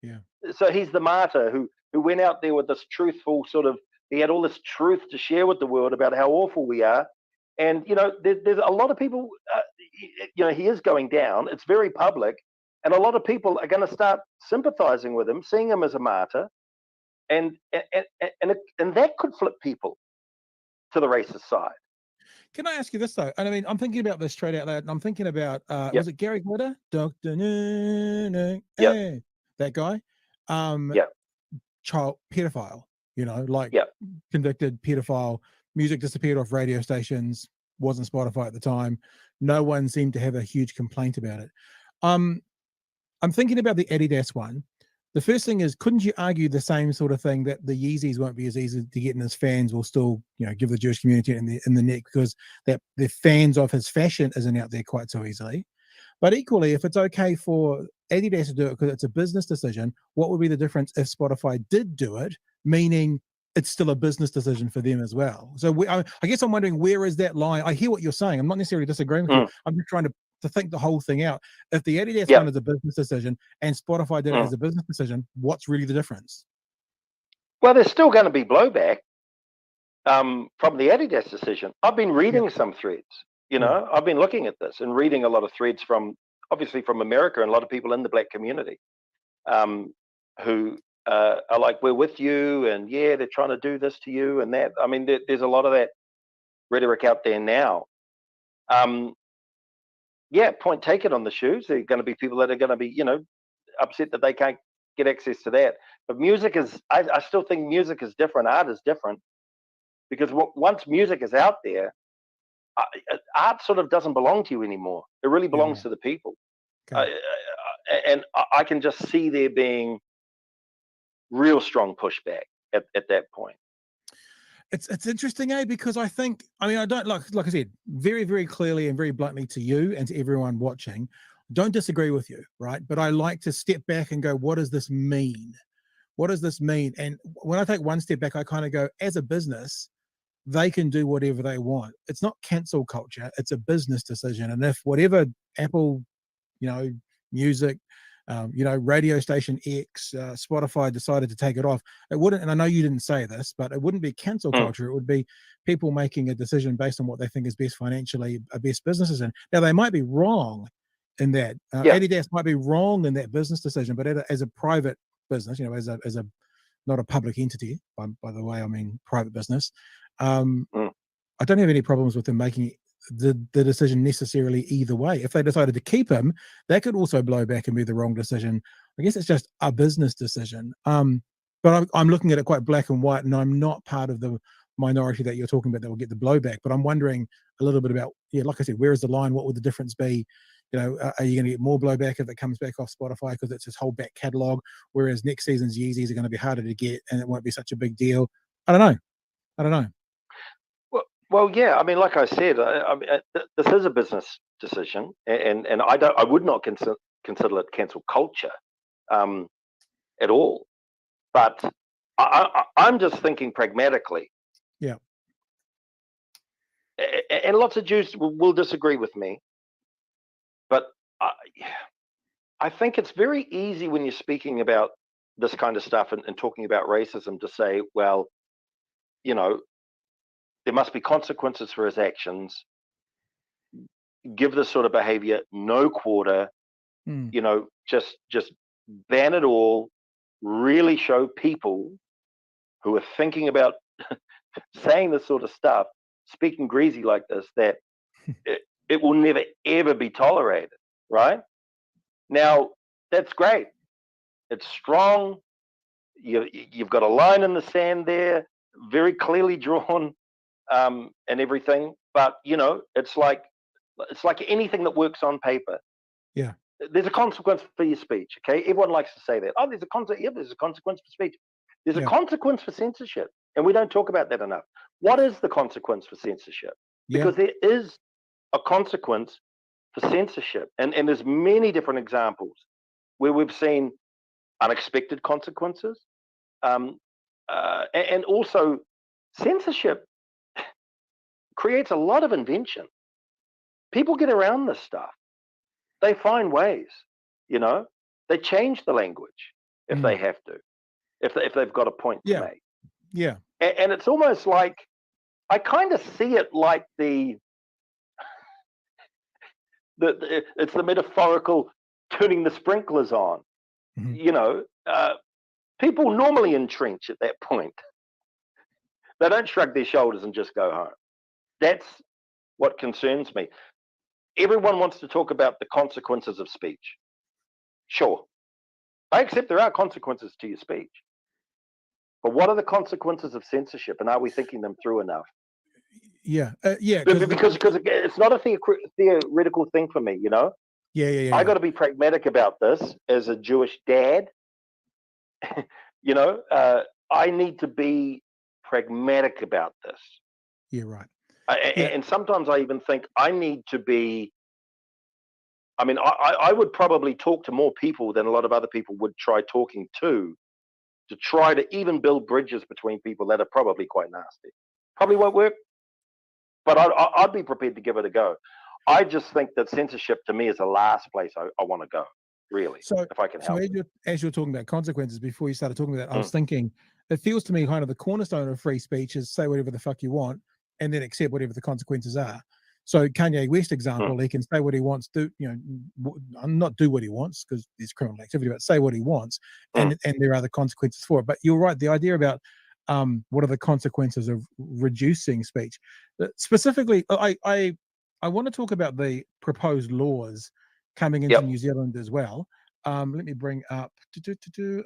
A: Yeah.
D: So he's the martyr who went out there with this truthful sort of. He had all this truth to share with the world about how awful we are, and there's a lot of people. He is going down. It's very public, and a lot of people are going to start sympathizing with him, seeing him as a martyr, and that could flip people to the racist side.
A: Can I ask you this though? And I mean, I'm thinking about this straight out loud, and I'm thinking about was it Gary Glitter, Doctor? That guy, child pedophile. Convicted pedophile. Music disappeared off radio stations. Wasn't Spotify at the time. No one seemed to have a huge complaint about it. I'm thinking about the Adidas one. The first thing is, couldn't you argue the same sort of thing, that the Yeezys won't be as easy to get, and his fans will still, give the Jewish community in the neck, because that the fans of his fashion isn't out there quite so easily. But equally, if it's okay for Adidas to do it because it's a business decision, what would be the difference if Spotify did do it, meaning it's still a business decision for them as well? So I guess I'm wondering, where is that line? I hear what you're saying. I'm not necessarily disagreeing with you. I'm just trying to think the whole thing out. If the Adidas one is a business decision and Spotify did it as a business decision, what's really the difference?
D: Well, there's still going to be blowback from the Adidas decision. I've been reading some threads. I've been looking at this and reading a lot of threads from America, and a lot of people in the Black community who are like, we're with you, and they're trying to do this to you and that. I mean, there's a lot of that rhetoric out there now. Point taken on the shoes. There are going to be people that are going to be, upset that they can't get access to that. But music is, I still think music is different. Art is different, because once music is out there, art sort of doesn't belong to you anymore. It really belongs to the people. Okay. And I can just see there being real strong pushback at that point.
A: It's interesting, because I don't, like I said, very, very clearly and very bluntly to you and to everyone watching, don't disagree with you, right? But I like to step back and go, what does this mean? What does this mean? And when I take one step back, I kind of go, as a business, they can do whatever they want. It's not cancel culture. It's a business decision. And if whatever Apple, music, radio station X, Spotify decided to take it off, it wouldn't, and I know you didn't say this, but it wouldn't be cancel culture. It would be people making a decision based on what they think is best financially, best business decision. Now, they might be wrong in that. Adidas might be wrong in that business decision, but as a private business, as a not a public entity, by the way, I mean private business, I don't have any problems with them making the decision necessarily either way. If they decided to keep him, that could also blow back and be the wrong decision. I guess it's just a business decision. But I'm looking at it quite black and white, and I'm not part of the minority that you're talking about that will get the blowback. But I'm wondering a little bit about, like I said, where is the line? What would the difference be? Are you going to get more blowback if it comes back off Spotify because it's his whole back catalog, whereas next season's Yeezys are going to be harder to get and it won't be such a big deal? I don't know.
D: Well, Well, yeah. I mean, like I said, this is a business decision, and I would not consider it cancel culture at all. But I'm just thinking pragmatically.
A: Yeah.
D: And lots of Jews will disagree with me, but I think it's very easy when you're speaking about this kind of stuff and talking about racism to say, well, you know, there must be consequences for his actions. Give this sort of behavior no quarter.
A: Mm.
D: You know, just ban it all. Really show people who are thinking about saying this sort of stuff, speaking greasy like this, that it will never ever be tolerated. Right now, that's great. It's strong. You've got a line in the sand there, very clearly drawn, and everything. But it's like anything that works on paper.
A: Yeah.
D: There's a consequence for your speech. Okay, everyone likes to say that. Oh, there's a consequence. Yeah, there's a consequence for speech. There's a consequence for censorship, and we don't talk about that enough. What is the consequence for censorship? Because there is a consequence for censorship, and there's many different examples where we've seen unexpected consequences, and also censorship creates a lot of invention. People get around this stuff. They find ways. They change the language if they have to, if they've got a point to make.
A: Yeah.
D: And it's almost like, I kind of see it like it's the metaphorical turning the sprinklers on.
A: Mm-hmm.
D: People normally entrench at that point. They don't shrug their shoulders and just go home. That's what concerns me. Everyone wants to talk about the consequences of speech. Sure. I accept there are consequences to your speech. But what are the consequences of censorship, and are we thinking them through enough?
A: Yeah.
D: Because it's not a theoretical thing for me,
A: Yeah.
D: I got to be pragmatic about this as a Jewish dad. I need to be pragmatic about this.
A: Yeah, right.
D: And sometimes I even think I need to be. I mean, I would probably talk to more people than a lot of other people would try talking to try to even build bridges between people that are probably quite nasty. Probably won't work, but I'd be prepared to give it a go. I just think that censorship to me is the last place I want to go, really, if I can help.
A: So as you're talking about consequences, before you started talking about that, I was thinking, it feels to me kind of the cornerstone of free speech is say whatever the fuck you want and then accept whatever the consequences are. So Kanye West example, he can say what he wants, not do what he wants because there's criminal activity, but say what he wants, and there are the consequences for it. But you're right, the idea about what are the consequences of reducing speech. Specifically, I want to talk about the proposed laws coming into New Zealand as well. Let me bring up a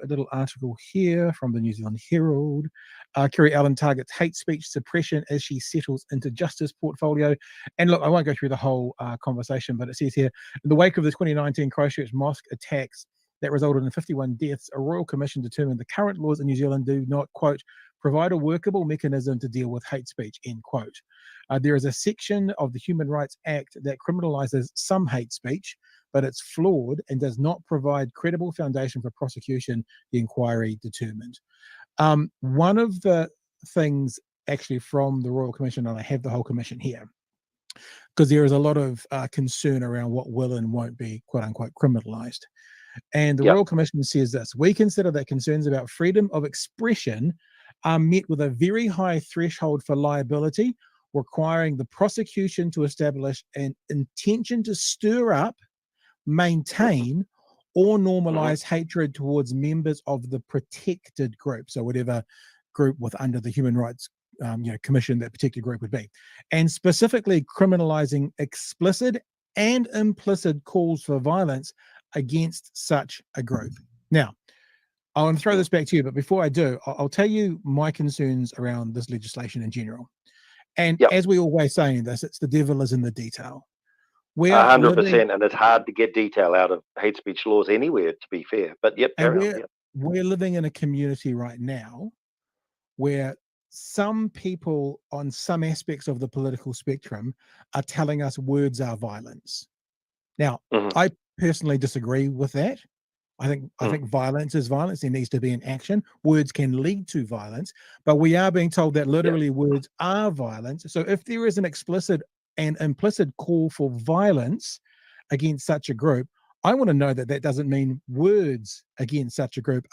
A: little article here from the New Zealand Herald. Kerry Allen targets hate speech suppression as she settles into justice portfolio. And look, I won't go through the whole conversation, but it says here, in the wake of the 2019 Christchurch mosque attacks that resulted in 51 deaths, a royal commission determined the current laws in New Zealand do not, quote, provide a workable mechanism to deal with hate speech, end quote. There is a section of the Human Rights Act that criminalises some hate speech, but it's flawed and does not provide credible foundation for prosecution, the inquiry determined. One of the things actually from the Royal Commission, and I have the whole commission here, because there is a lot of concern around what will and won't be, quote unquote, criminalised. And the Royal Commission says this: we consider that concerns about freedom of expression are met with a very high threshold for liability, requiring the prosecution to establish an intention to stir up, maintain, or normalize hatred towards members of the protected group. So whatever group under the Human Rights Commission that protected group would be. And specifically criminalizing explicit and implicit calls for violence against such a group. Now, I want to throw this back to you, but before I do, I'll tell you my concerns around this legislation in general. And as we always say in this, it's the devil is in the detail.
D: 100%, and it's hard to get detail out of hate speech laws anywhere, to be fair. But
A: we're living in a community right now where some people on some aspects of the political spectrum are telling us words are violence. Now,
D: Mhm.
A: I personally disagree with that. I think
D: Mm.
A: violence is violence. There needs to be an action. Words can lead to violence, but we are being told that literally words are violence. So if there is an explicit and implicit call for violence against such a group, I want to know that that doesn't mean words against such a group.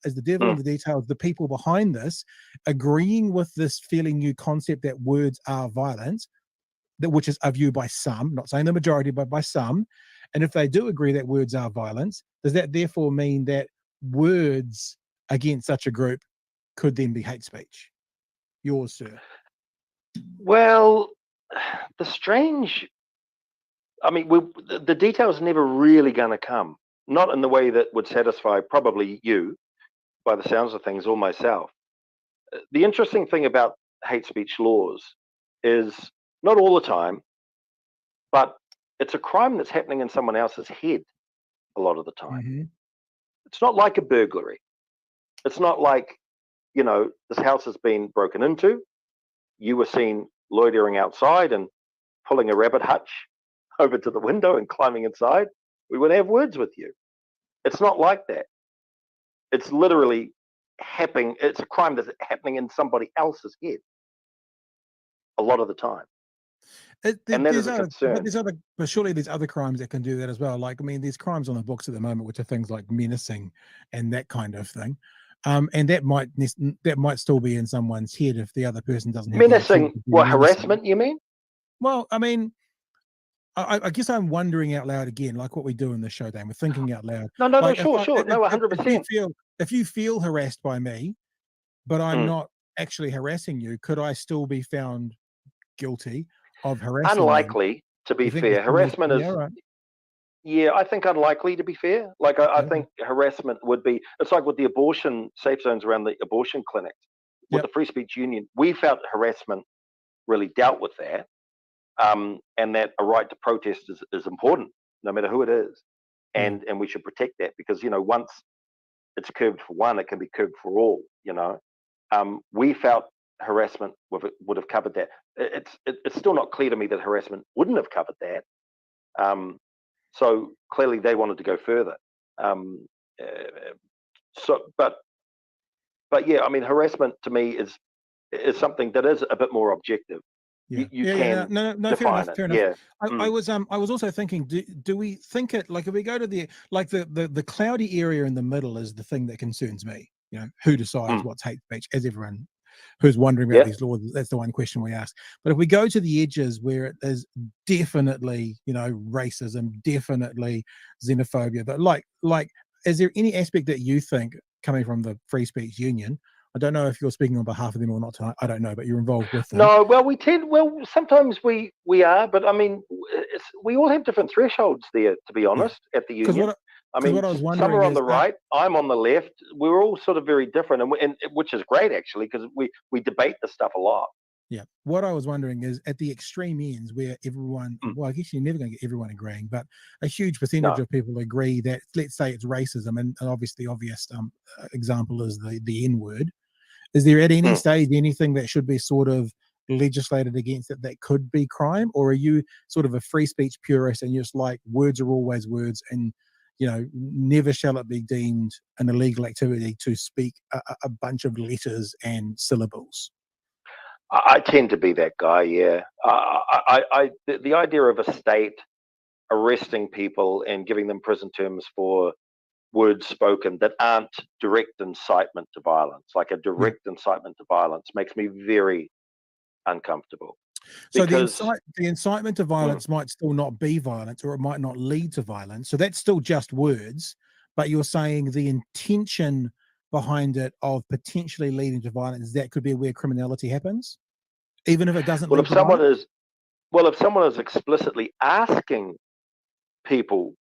A: Is the devil in the details, the people behind this agreeing with this fairly new concept that words are violence, which is a view by some, not saying the majority, but by some. And if they do agree that words are violence, does that therefore mean that words against such a group could then be hate speech? Yours, sir.
D: Well, the strange. I mean, the details are never really going to come. Not in the way that would satisfy probably you, by the sounds of things, or myself. The interesting thing about hate speech laws is not all the time, but it's a crime that's happening in someone else's head a lot of the time.
A: Mm-hmm.
D: It's not like a burglary. It's not like, this house has been broken into. You were seen loitering outside and pulling a rabbit hutch over to the window and climbing inside. We would have words with you. It's not like that. It's literally happening. It's a crime that's happening in somebody else's head a lot of the time. And that is a concern.
A: But surely there's other crimes that can do that as well. Like, I mean, there's crimes on the books at the moment, which are things like menacing and that kind of thing. And that might still be in someone's head if the other person doesn't have
D: menacing. What, harassment? You mean?
A: Well, I mean, I guess I'm wondering out loud again, like what we do in the show, Dan. We're thinking out loud.
D: No,
A: like
D: sure. No, 100%.
A: If you feel harassed by me, but I'm not actually harassing you, could I still be found guilty of harassing you?
D: Unlikely, to be fair. Harassment is.
A: Right.
D: Yeah, I think unlikely, to be fair. Like, I think harassment would be. It's like with the abortion safe zones around the abortion clinics. With the Free Speech Union, we felt harassment really dealt with that. And that a right to protest is important, no matter who it is, and we should protect that because once it's curbed for one, it can be curbed for all. We felt harassment would have covered that. It's still not clear to me that harassment wouldn't have covered that. So clearly they wanted to go further. But yeah, I mean, harassment to me is something that is a bit more objective. You can define it.
A: Fair enough.
D: Yeah.
A: I was also thinking, do we think it like if we go to the cloudy area in the middle is the thing that concerns me. Who decides what's hate speech? As everyone who's wondering about these laws, that's the one question we ask. But if we go to the edges where it is definitely racism, definitely xenophobia, but like is there any aspect that you think coming from the Free Speech Union? I don't know if you're speaking on behalf of them or not tonight. I don't know, but you're involved with them.
D: No, well, sometimes we are, but I mean, we all have different thresholds there, to be honest, at the union. I mean, some are on the right, I'm on the left. We're all sort of very different, and which is great, actually, because we debate this stuff a lot.
A: Yeah. What I was wondering is at the extreme ends where everyone, well, I guess you're never going to get everyone agreeing, but a huge percentage of people agree that, let's say it's racism, and obviously the obvious example is the N-word. Is there at any stage anything that should be sort of legislated against that could be crime? Or are you sort of a free speech purist and you're just like, words are always words and, never shall it be deemed an illegal activity to speak a bunch of letters and syllables?
D: I tend to be that guy, yeah. The idea of a state arresting people and giving them prison terms for words spoken that aren't direct incitement to violence, like a direct incitement to violence, makes me very uncomfortable.
A: So the incitement to violence might still not be violence, or it might not lead to violence. So that's still just words, but you're saying the intention behind it of potentially leading to violence, that could be where criminality happens, even if it doesn't lead to violence?
D: If someone is explicitly asking people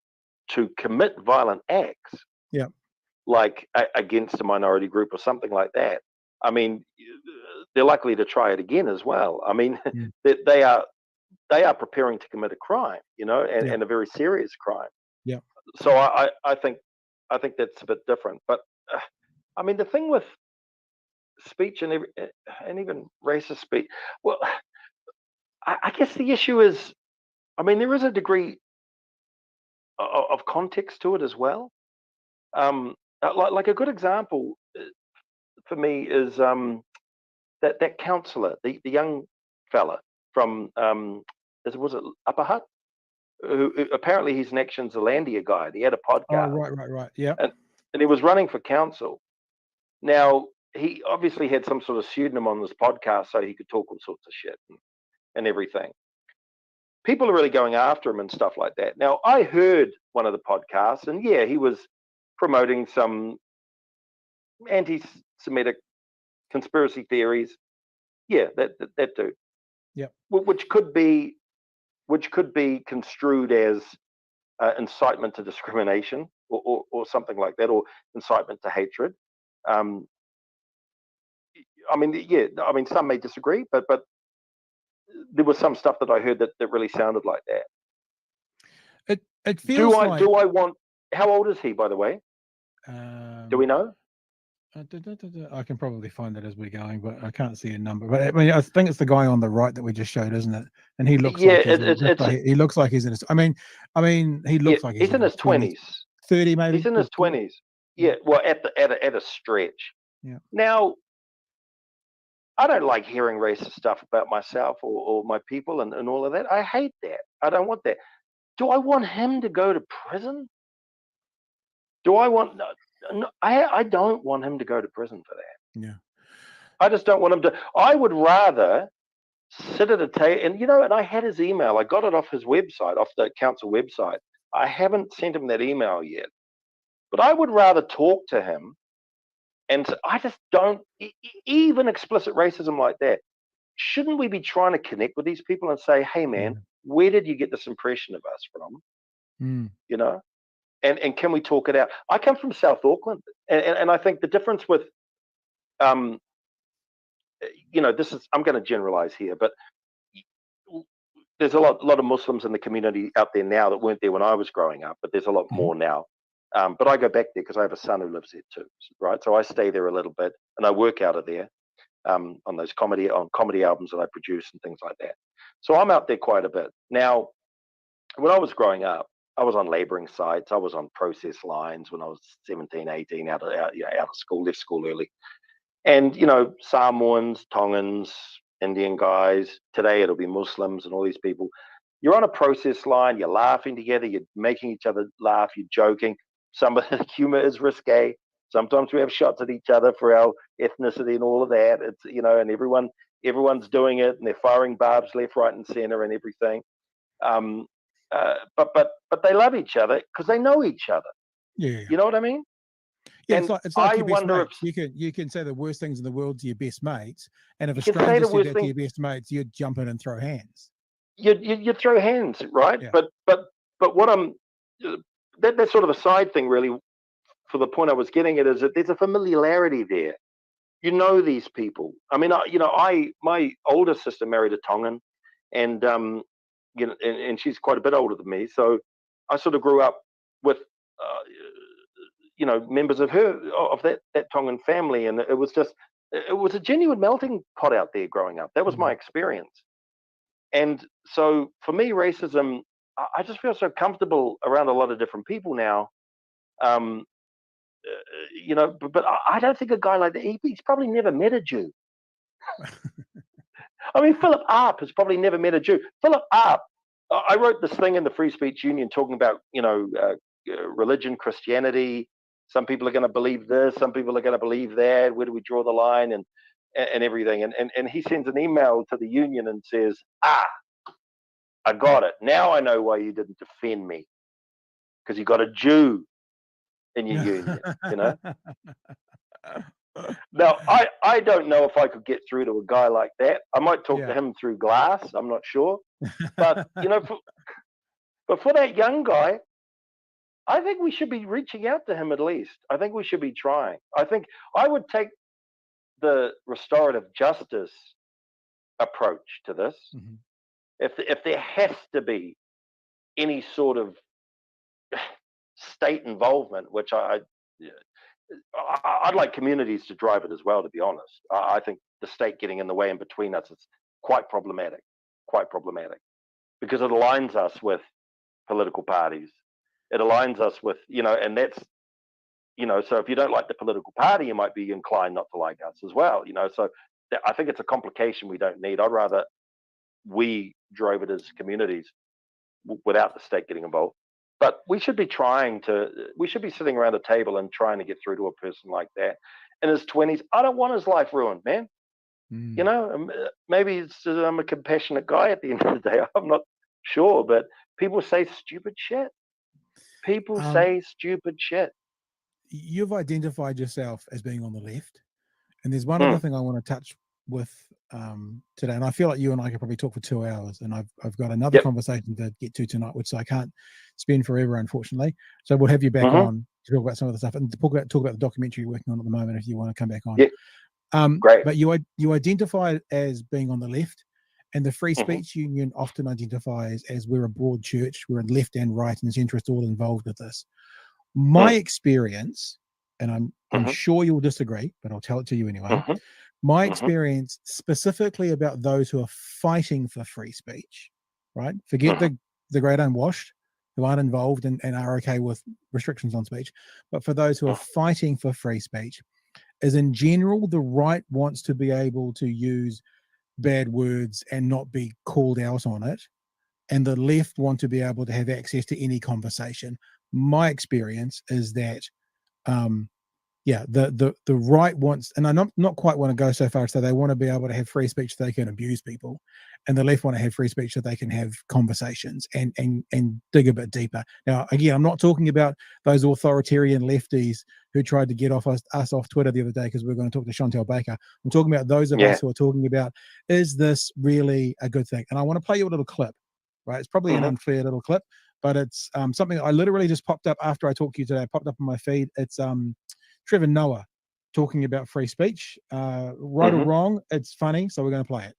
D: to commit violent acts, like against a minority group or something like that, I mean, they're likely to try it again as well. I mean, they are preparing to commit a crime, and a very serious crime.
A: Yeah.
D: So I think that's a bit different. But I mean, the thing with speech and even racist speech. Well, I guess the issue is, I mean, there is a degree of context to it as well. Like a good example for me is that counsellor, the young fella from was it Upper Hutt? Who apparently he's an Action Zealandia guy. He had a
A: Oh,
D: podcast.
A: right. Yeah.
D: And he was running for council. Now, he obviously had some sort of pseudonym on this podcast so he could talk all sorts of shit and everything. People are really going after him and stuff like that. Now, I heard one of the podcasts, and yeah, he was promoting some anti-Semitic conspiracy theories. Yeah, that dude.
A: Yeah.
D: Which could be construed as incitement to discrimination or something like that, or incitement to hatred. I mean, yeah, I mean, some may disagree, but there was some stuff that I heard that really sounded like that.
A: It feels like.
D: Do I want? How old is he, by the way? Do we know?
A: I can probably find it as we're going, but I can't see a number. But I mean, I think it's the guy on the right that we just showed, isn't it? And he looks like he looks like he's in his. I mean, he looks like
D: he's in his 20s,
A: 30 maybe.
D: He's in his 20s. Yeah, well, at a stretch.
A: Yeah.
D: Now, I don't like hearing racist stuff about myself or my people and all of that. I hate that. I don't want that. Do I want him to go to prison? Do I want? No, I don't want him to go to prison for that.
A: Yeah.
D: I just don't want him to. I would rather sit at a table, and I had his email. I got it off his website, off the council website. I haven't sent him that email yet, but I would rather talk to him. And I just don't, even explicit racism like that. Shouldn't we be trying to connect with these people and say, hey, man, where did you get this impression of us from? And can we talk it out? I come from South Auckland, and I think the difference with, this is, I'm going to generalize here, but there's a lot of Muslims in the community out there now that weren't there when I was growing up, but there's a lot more now. But I go back there because I have a son who lives there too, right? So I stay there a little bit, and I work out of there on those comedy albums that I produce and things like that. So I'm out there quite a bit. Now, when I was growing up, I was on labouring sites. I was on process lines when I was 17, 18, out of school, left school early. And, Samoans, Tongans, Indian guys, today it'll be Muslims and all these people. You're on a process line, you're laughing together, you're making each other laugh, you're joking. Some of the humor is risque. Sometimes we have shots at each other for our ethnicity and all of that. It's, and everyone's doing it, and they're firing barbs left, right, and center and everything. But they love each other because they know each other.
A: Yeah.
D: You know what I mean?
A: Yeah,
D: and
A: it's like
D: I
A: your best
D: wonder
A: mates. You can say the worst things in the world to your best mates, and if a
D: You can say
A: stranger
D: the
A: said
D: worst
A: that
D: thing-
A: to your best mates, you'd jump in and throw hands.
D: you throw hands, right?
A: Yeah.
D: But what I'm that's sort of a side thing, really. For the point I was getting at is that there's a familiarity there. You know these people. I mean, my older sister married a Tongan, and and she's quite a bit older than me. So I sort of grew up with members of that Tongan family, and it was a genuine melting pot out there growing up. That was my experience. And so for me, racism, I just feel so comfortable around a lot of different people now. But I don't think a guy like that, he's probably never met a Jew. I mean, Philip Arp has probably never met a Jew. Philip Arp, I wrote this thing in the Free Speech Union talking about, religion, Christianity. Some people are going to believe this, some people are going to believe that. Where do we draw the line and everything? And he sends an email to the union and says, I got it. Now I know why you didn't defend me, because you got a Jew in your union, Now, I don't know if I could get through to a guy like that. I might talk to him through glass. I'm not sure. But, but for that young guy, I think we should be reaching out to him at least. I think we should be trying. I think I would take the restorative justice approach to this.
A: Mm-hmm.
D: If there has to be any sort of state involvement, which I'd like communities to drive it as well, to be honest. I think the state getting in the way and between us is quite problematic, because it aligns us with political parties. It aligns us with, and that's, so if you don't like the political party, you might be inclined not to like us as well, so I think it's a complication we don't need. I'd rather we drove it as communities without the state getting involved. But we should be sitting around a table and trying to get through to a person like that in his 20s. I don't want his life ruined, man. Maybe I'm a compassionate guy at the end of the day. I'm not sure, but people say stupid shit.
A: You've identified yourself as being on the left, and there's one other thing I want to touch with today, and I feel like you and I could probably talk for 2 hours, and I've got another conversation to get to tonight, which I can't spend forever, unfortunately. So we'll have you back on to talk about some of the stuff and talk about the documentary you're working on at the moment if you want to come back on.
D: Great.
A: But you identify as being on the left, and the Free Speech Union often identifies as we're a broad church, we're left and right and centrist all involved with this. My experience, and I'm sure you'll disagree, but I'll tell it to you anyway. My experience specifically about those who are fighting for free speech, right? Forget the great unwashed who aren't involved and are okay with restrictions on speech. But for those who are fighting for free speech, is in general, the right wants to be able to use bad words and not be called out on it. And the left want to be able to have access to any conversation. My experience is that the right wants, and I not quite want to go so far as to say they want to be able to have free speech so they can abuse people, and the left want to have free speech so they can have conversations and dig a bit deeper. Now, again, I'm not talking about those authoritarian lefties who tried to get us off Twitter the other day because we're going to talk to Chantel Baker. I'm talking about those of us who are talking about, is this really a good thing? And I want to play you a little clip, right? It's probably an unfair little clip, but it's something I literally just popped up after I talked to you today. It popped up on my feed. It's Trevor Noah talking about free speech. Right or wrong, it's funny, so we're going to play it.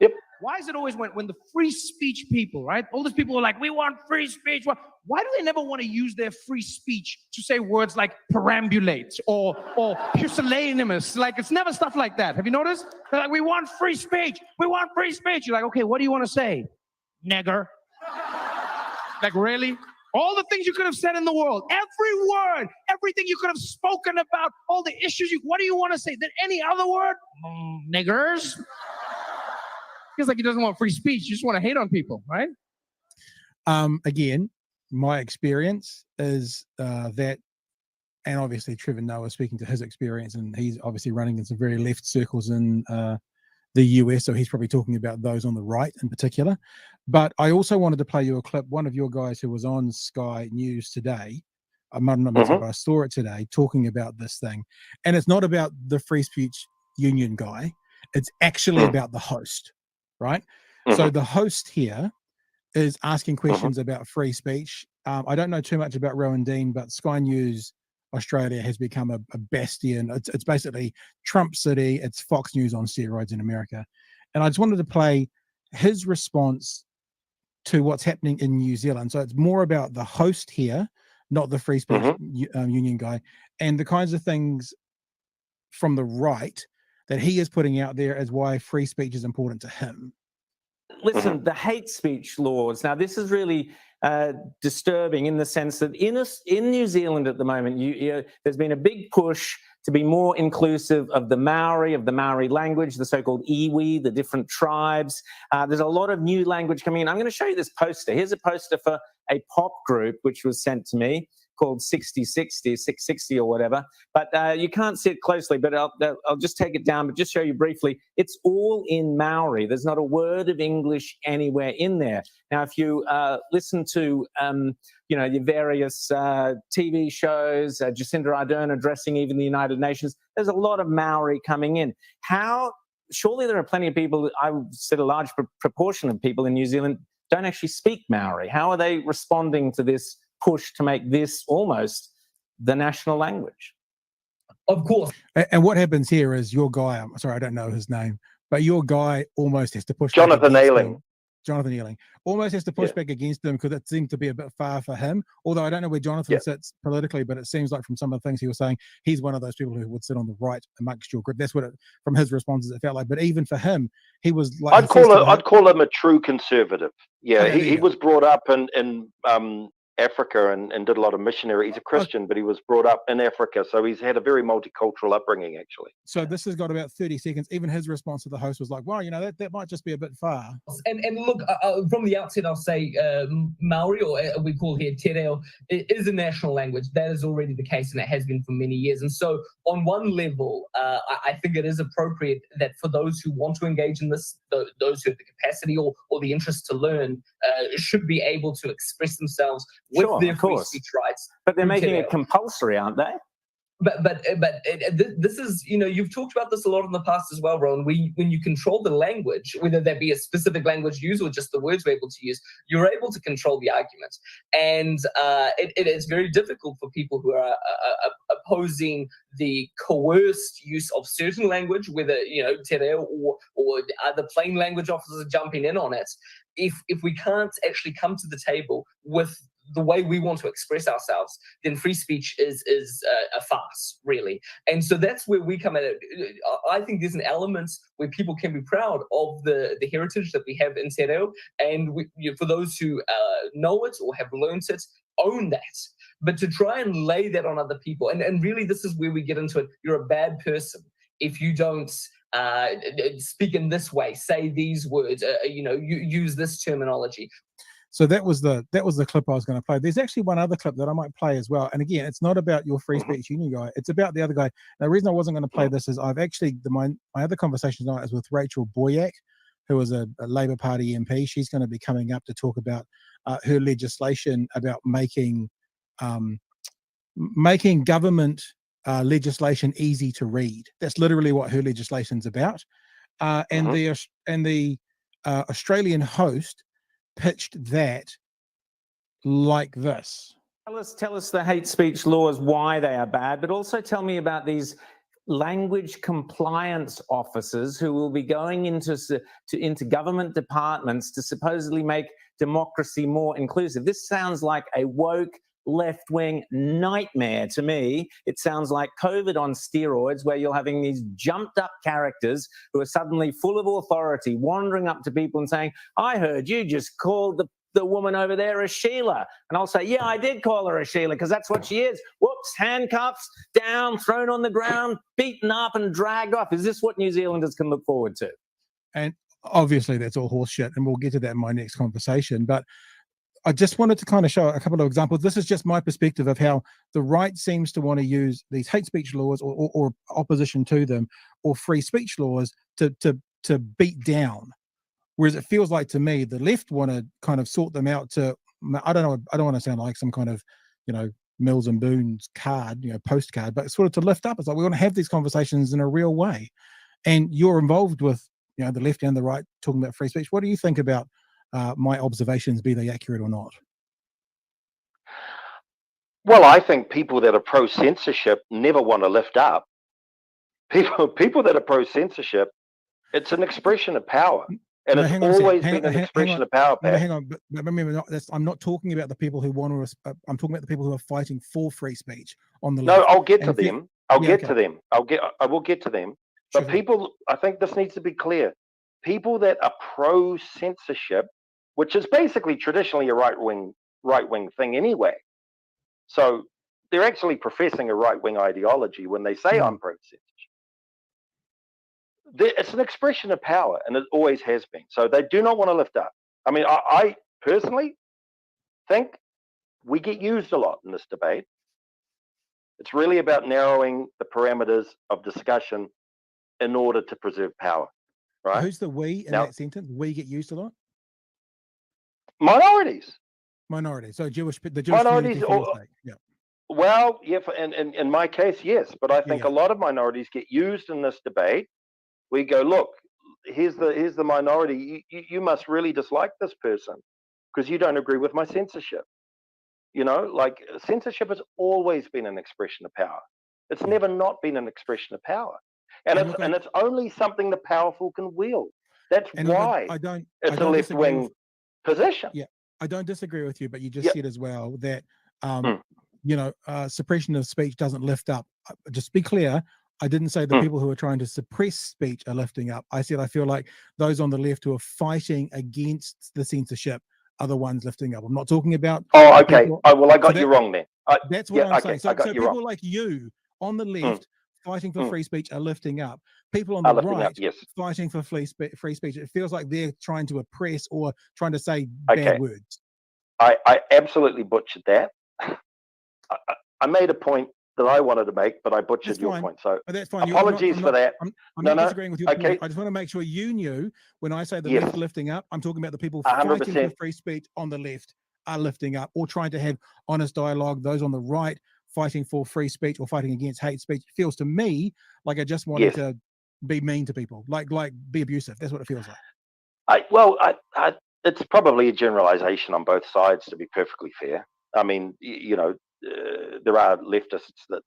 D: Yep.
E: Why is it always when the free speech people, right? All these people are like, we want free speech. Why do they never want to use their free speech to say words like perambulate or pusillanimous? Like, it's never stuff like that. Have you noticed? They're like, we want free speech. We want free speech. You're like, okay, what do you want to say? Nigger. Like, really? All the things you could have said in the world, every word, everything you could have spoken about, all the issues, what do you want to say? Then any other word? Niggers. Feels like he doesn't want free speech. You just want to hate on people, right?
A: Again, my experience is that, and obviously Trevor Noah speaking to his experience, and he's obviously running in some very left circles in the US, so he's probably talking about those on the right in particular. But I also wanted to play you a clip, one of your guys who was on Sky News today, I might not mention, but I saw it today, talking about this thing. And it's not about the Free Speech Union guy, it's actually about the host, right? So the host here is asking questions about free speech. I don't know too much about Rowan Dean, but Sky News Australia has become a bastion. It's basically Trump City. It's Fox News on steroids in America. And I just wanted to play his response to what's happening in New Zealand. So it's more about the host here, not the Free Speech Union guy, and the kinds of things from the right that he is putting out there as why free speech is important to him.
C: Listen, the hate speech laws. Now, this is really disturbing in the sense that in New Zealand at the moment, there's been a big push to be more inclusive of the Maori language, the so-called iwi, the different tribes. There's a lot of new language coming in. I'm going to show you this poster. Here's a poster for a pop group which was sent to me called 660 or whatever. But you can't see it closely, but I'll just take it down, but just show you briefly. It's all in Maori. There's not a word of English anywhere in there. Now, if you listen to, your various TV shows, Jacinda Ardern addressing even the United Nations, there's a lot of Maori coming in. Surely there are plenty of people, I said a large proportion of people in New Zealand don't actually speak Maori. How are they responding to this push to make this almost the national language?
E: Of course.
A: And what happens here is your guy, I'm sorry, I don't know his name, but your guy almost has to push.
D: Jonathan Ailing.
A: Jonathan Ealing, almost has to push
D: Yeah.
A: back against him because it seemed to be a bit far for him. Although I don't know where Jonathan
D: Yeah.
A: sits politically, but it seems like from some of the things he was saying, he's one of those people who would sit on the right amongst your group. That's what from his responses it felt like. But even for him, he was like,
D: I'd call him a true conservative. Yeah,
A: Okay,
D: he was brought up in Africa and did a lot of missionary. He's a Christian, but he was brought up in Africa, so he's had a very multicultural upbringing, actually.
A: So this has got about 30 seconds. Even his response to the host was like, "Well, that might just be a bit far."
F: And look, from the outset, I'll say Maori, or we call here te reo, is a national language. That is already the case, and it has been for many years. And so, on one level, I think it is appropriate that for those who want to engage in this, those who have the capacity or the interest to learn, should be able to express themselves with their free speech rights.
C: But they're making it compulsory, aren't they?
F: But this is, you've talked about this a lot in the past as well, Ron. When you control the language, whether that be a specific language used or just the words we're able to use, you're able to control the argument. And it is very difficult for people who are opposing the coerced use of certain language, whether te reo or other plain language officers jumping in on it. If we can't actually come to the table with the way we want to express ourselves, then free speech is a farce, really. And so that's where we come at it. I think there's an element where people can be proud of the heritage that we have in te reo, and for those who know it or have learned it, own that. But to try and lay that on other people, and really this is where we get into it, you're a bad person if you don't speak in this way, say these words, you use this terminology.
A: So that was the clip I was going to play. There's actually one other clip that I might play as well. And again, it's not about your free speech union guy. It's about the other guy. Now, the reason I wasn't going to play this is I've actually my other conversation tonight is with Rachel Boyack, who is a Labour Party MP. She's going to be coming up to talk about her legislation about making government legislation easy to read. That's literally what her legislation's about. And the Australian host pitched that like this.
C: Tell us the hate speech laws, why they are bad, but also tell me about these language compliance officers who will be going into government departments to supposedly make democracy more inclusive. This sounds like a woke left-wing nightmare to me. It sounds like COVID on steroids, where you're having these jumped-up characters who are suddenly full of authority, wandering up to people and saying, "I heard you just called the woman over there a Sheila." And I'll say, "Yeah, I did call her a Sheila because that's what she is." Whoops, handcuffs, down, thrown on the ground, beaten up and dragged off. Is this what New Zealanders can look forward to?
A: And obviously that's all horse shit, and we'll get to that in my next conversation. But I just wanted to kind of show a couple of examples. This is just my perspective of how the right seems to want to use these hate speech laws or opposition to them or free speech laws to beat down. Whereas it feels like to me, the left want to kind of sort them out to, I don't know, I don't want to sound like some kind of, Mills and Boons card, postcard, but sort of to lift up. It's like we want to have these conversations in a real way. And you're involved with, the left and the right talking about free speech. What do you think about my observations, be they accurate or not?
D: Well, I think people that are pro-censorship never want to lift up. People that are pro-censorship, it's an expression of power. And it's always been an expression of power, Pat.
A: Hang on, but remember, I'm not talking about the people who want to. I'm talking about the people who are fighting for free speech on the left.
D: No, I'll get to them. I will get to them. But people, I think this needs to be clear. People that are pro-censorship, which is basically traditionally a right-wing thing anyway. So they're actually professing a right-wing ideology when they say I'm pro-censorship. It's an expression of power, and it always has been. So they do not want to lift up. I mean, I personally think we get used a lot in this debate. It's really about narrowing the parameters of discussion in order to preserve power, right?
A: Who's the we in that sentence? We get used a lot?
D: Minorities.
A: So the Jewish
D: minorities.
A: Yeah.
D: Well, yeah, in my case, yes. But I think a lot of minorities get used in this debate. We go, look, here's the minority. You must really dislike this person because you don't agree with my censorship. Like censorship has always been an expression of power. It's never not been an expression of power. And it's only something the powerful can wield. That's why it's a left-wing position.
A: Yeah, I don't disagree with you, but you just
D: Yeah.
A: said as well that
D: Mm.
A: suppression of speech doesn't lift up. Just be clear. I didn't say the
D: Mm.
A: people who are trying to suppress speech are lifting up. I said I feel like those on the left who are fighting against the censorship are the ones lifting up. I'm not talking about.
D: Oh, okay.
A: people-
D: Oh, well, I got
A: so
D: you wrong then.
A: That's what
D: Yeah,
A: I'm
D: okay,
A: saying.
D: I
A: So
D: got you
A: people
D: wrong.
A: like you on the left fighting for
D: Mm.
A: free speech are lifting up. People on
D: Are
A: the
D: lifting up,
A: right
D: yes.
A: fighting for free speech. It feels like they're trying to oppress or trying to say
D: Okay.
A: bad words.
D: I absolutely butchered that. I made a point that I wanted to make, but I butchered
A: That's
D: your
A: fine.
D: point. So
A: But that's fine.
D: apologies for that.
A: I'm
D: No,
A: not
D: no.
A: disagreeing with your
D: Okay.
A: point. I just want to make sure you knew when I say the
D: Yes.
A: left lifting up, I'm talking about the people
D: 100%.
A: fighting for free speech on the left are lifting up or trying to have honest dialogue. Those on the right fighting for free speech or fighting against hate speech. It feels to me like I just wanted
D: Yes.
A: to be mean to people, like be abusive. That's what it feels like.
D: It's probably a generalization on both sides, to be perfectly fair. I mean, there are leftists that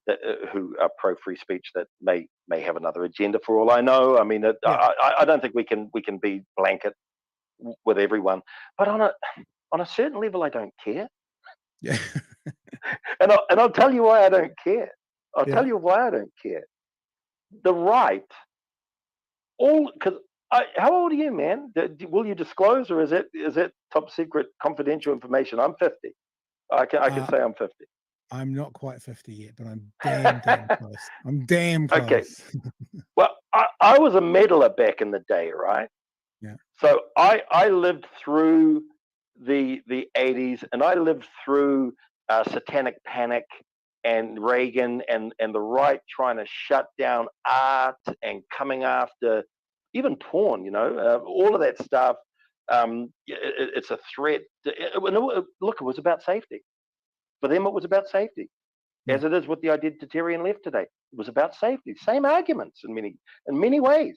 D: who are pro free speech that may have another agenda for all I know. I mean, I don't think we can be blanket with everyone, but on a certain level, I don't care.
A: Yeah.
D: And I'll tell you why I don't care. I'll
A: Yeah.
D: tell you why I don't care. The right, because how old are you, man? Will you disclose, or is it top secret confidential information? I'm 50. I can say I'm 50.
A: I'm not quite 50 yet, but I'm damn close. I'm damn close.
D: Okay. Well, I was a meddler back in the day, right?
A: Yeah.
D: So I lived through the 80s, and I lived through satanic panic and Reagan and the right trying to shut down art and coming after even porn, all of that stuff. It's a threat. Look, it was about safety. For them, it was about safety, as it is with the identitarian left today. It was about safety. Same arguments in many ways.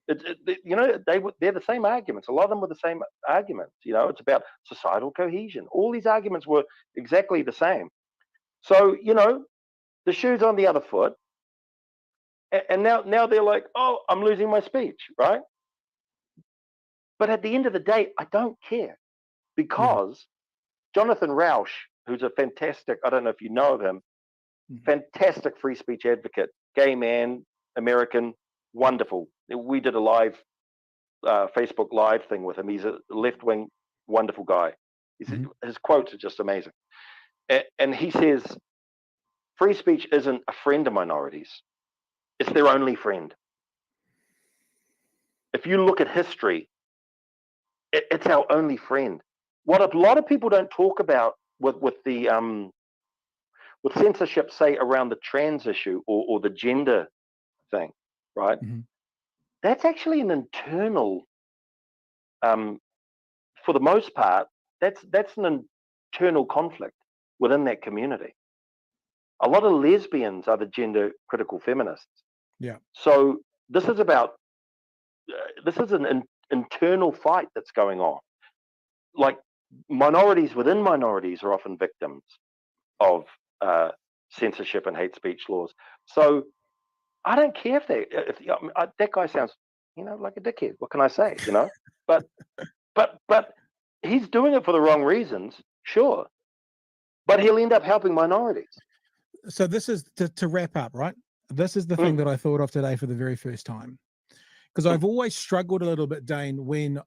D: They're the same arguments. A lot of them were the same arguments. It's about societal cohesion. All these arguments were exactly the same. So the shoe's on the other foot, and now they're like, oh, I'm losing my speech, right? But at the end of the day, I don't care, because Jonathan Rauch, who's a fantastic, I don't know if you know of him, fantastic free speech advocate, gay man, American, wonderful. We did a live Facebook Live thing with him. He's a left-wing, wonderful guy. His quotes are just amazing. And he says, free speech isn't a friend of minorities. It's their only friend. If you look at history, it's our only friend. What a lot of people don't talk about with censorship, say around the trans issue or the gender thing, right?
A: Mhm.
D: That's actually an internal, for the most part, that's an internal conflict within that community. A lot of lesbians are the gender critical feminists.
A: Yeah.
D: So this is an internal fight that's going on. Like, minorities within minorities are often victims of censorship and hate speech laws. So I don't care if that guy sounds, like a dickhead. What can I say? But he's doing it for the wrong reasons, sure. But he'll end up helping minorities.
A: So this is to wrap up, right? This is the thing that I thought of today for the very first time, because I've always struggled a little bit, Dane, when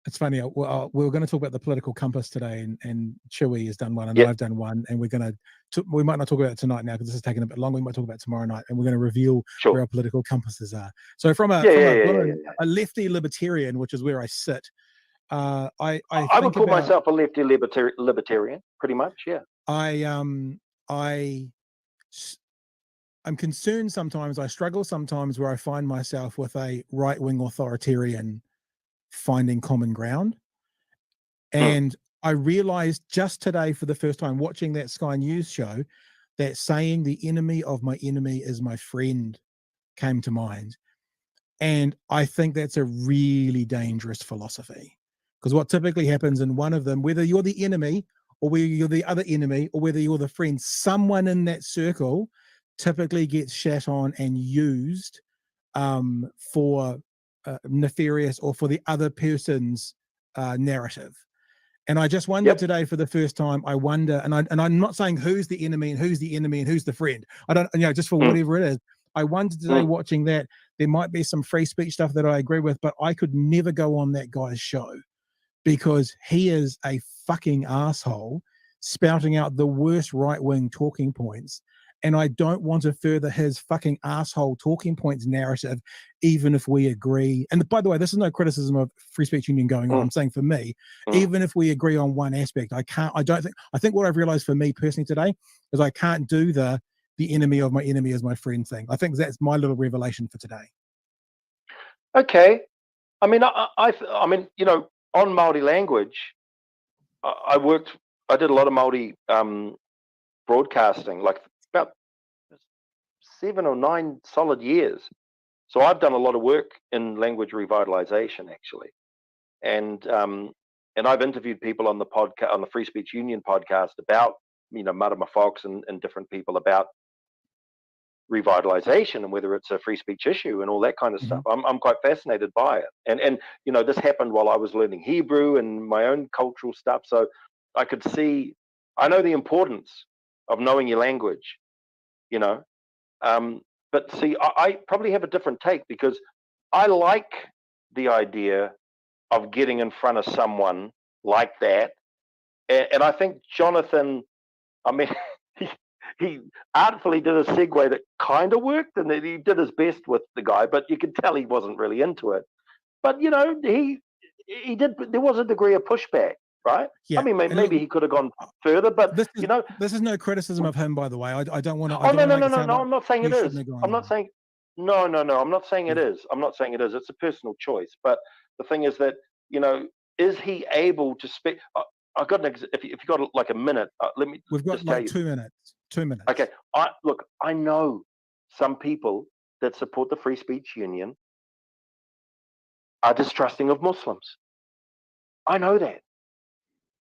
A: it's funny, we were going to talk about the political compass today, and Chewy has done one, and I've done one, and we might not talk about it tonight now because this is taking a bit long. We might talk about it tomorrow night, and we're going to reveal where our political compasses are. So from a lefty libertarian, which is where I sit, I
D: would call myself a lefty libertarian, pretty much. Yeah.
A: I'm concerned sometimes. I struggle sometimes where I find myself with a right-wing authoritarian finding common ground. And I realized just today for the first time watching that Sky News show that saying the enemy of my enemy is my friend came to mind. And I think that's a really dangerous philosophy, because what typically happens in one of them, whether you're the enemy or whether you're the other enemy or whether you're the friend, someone in that circle typically gets shat on and used for nefarious or for the other person's narrative. And I just wonder today, for the first time, I wonder, and I'm not saying who's the enemy and who's the enemy and who's the friend. I don't, just for whatever it is. I wonder today, watching that, there might be some free speech stuff that I agree with, but I could never go on that guy's show because he is a fucking asshole spouting out the worst right-wing talking points. And I don't want to further his fucking asshole talking points narrative, even if we agree. And by the way, this is no criticism of Free Speech Union going on. I'm saying for me, even if we agree on one aspect, I think what I've realized for me personally today is I can't do the enemy of my enemy is my friend thing. I think that's my little revelation for today.
D: Okay. I mean, I mean, on Māori language, I did a lot of Māori broadcasting, like about 7 or 9 solid years. So I've done a lot of work in language revitalization, actually. And I've interviewed people on the podcast, on the Free Speech Union podcast, about, Marama Fox and different people about revitalization and whether it's a free speech issue and all that kind of stuff. I'm quite fascinated by it. And this happened while I was learning Hebrew and my own cultural stuff. So I could see, I know the importance of knowing your language, but see, I probably have a different take because I like the idea of getting in front of someone like that. And I think Jonathan, I mean, he artfully did a segue that kind of worked, and that he did his best with the guy, but you could tell he wasn't really into it. But he did. There was a degree of pushback, right?
A: Yeah.
D: I mean, maybe he could have gone further, but
A: this is no criticism of him, by the way. I don't want to.
D: Oh, no. I'm not saying it is. I'm not saying. No. I'm not saying it is. I'm not saying it is. It's a personal choice. But the thing is that is he able to speak? I've got if you got like a minute, let me.
A: We've got like 2 minutes. 2 minutes.
D: Okay. I know some people that support the Free Speech Union are distrusting of Muslims. I know that.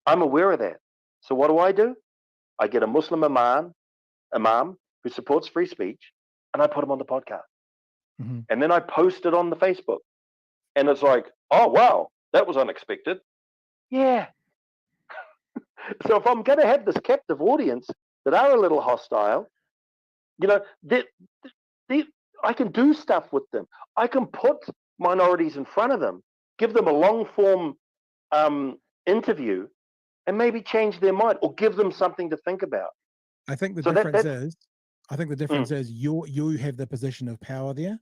D: I'm aware of that. So what do? I get a Muslim imam who supports free speech, and I put him on the podcast. And then I post it on the Facebook. And it's like, oh, wow, that was unexpected. Yeah. So if I'm going to have this captive audience that are a little hostile, I can do stuff with them. I can put minorities in front of them, give them a long-form interview, and maybe change their mind or give them something to think about.
A: I think the difference is you have the position of power there.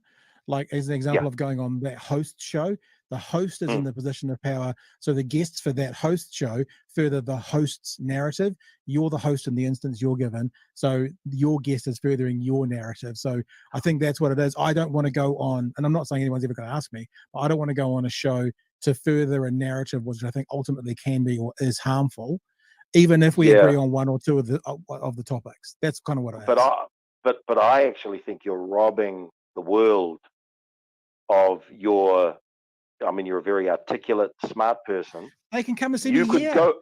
A: Like as an example of going on that host show, the host is in the position of power. So the guests for that host show further the host's narrative. You're the host in the instance you're given. So your guest is furthering your narrative. So I think that's what it is. I don't want to go on, and I'm not saying anyone's ever going to ask me, but I don't want to go on a show to further a narrative which I think ultimately can be or is harmful, even if we agree on one or two of the topics. That's kind of what I ask.
D: But I actually think you're robbing the world of your. I mean, you're a very articulate, smart person.
A: They can come and see me.
D: You could go.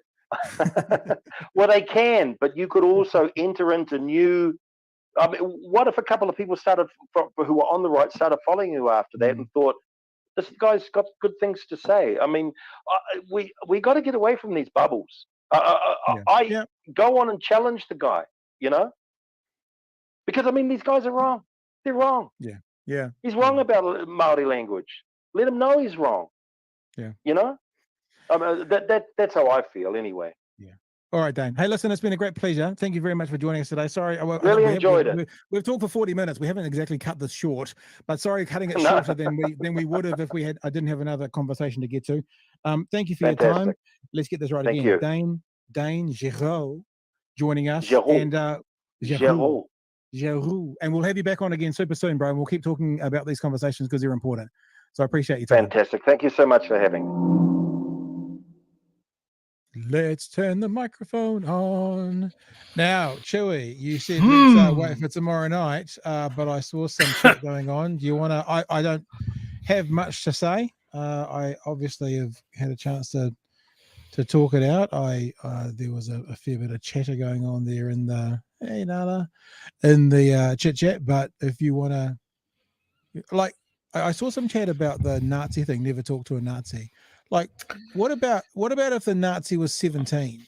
D: Well, they can, but you could also enter into new. I mean, what if a couple of people who were on the right started following you after that and thought, this guy's got good things to say? I mean, we got to get away from these bubbles. I go on and challenge the guy, because I mean, these guys are wrong. They're wrong.
A: Yeah.
D: He's wrong about Māori language. Let him know he's wrong.
A: Yeah.
D: I mean, that's how I feel anyway.
A: Yeah. All right, Dane. Hey, listen, it's been a great pleasure. Thank you very much for joining us today. Sorry,
D: really enjoyed it.
A: We've talked for 40 minutes. We haven't exactly cut this short, but sorry, cutting it shorter than we would have if I didn't have another conversation to get to. Thank you for your time. Let's get this right again.
D: You.
A: Dane Giraud joining us.
D: Giraud.
A: Giraud. And we'll have you back on again super soon, bro. And we'll keep talking about these conversations because they're important. So I appreciate your time.
D: Fantastic. Thank you so much for having me.
A: Let's turn the microphone on. Now, Chewy, you said let's wait for tomorrow night, but I saw some shit going on. Do you want to? I don't have much to say. I obviously have had a chance to talk it out. There was a fair bit of chatter going on there in the chit chat. But if you want to, like, I saw some chat about the Nazi thing. Never talk to a Nazi. Like, what about if the Nazi was 17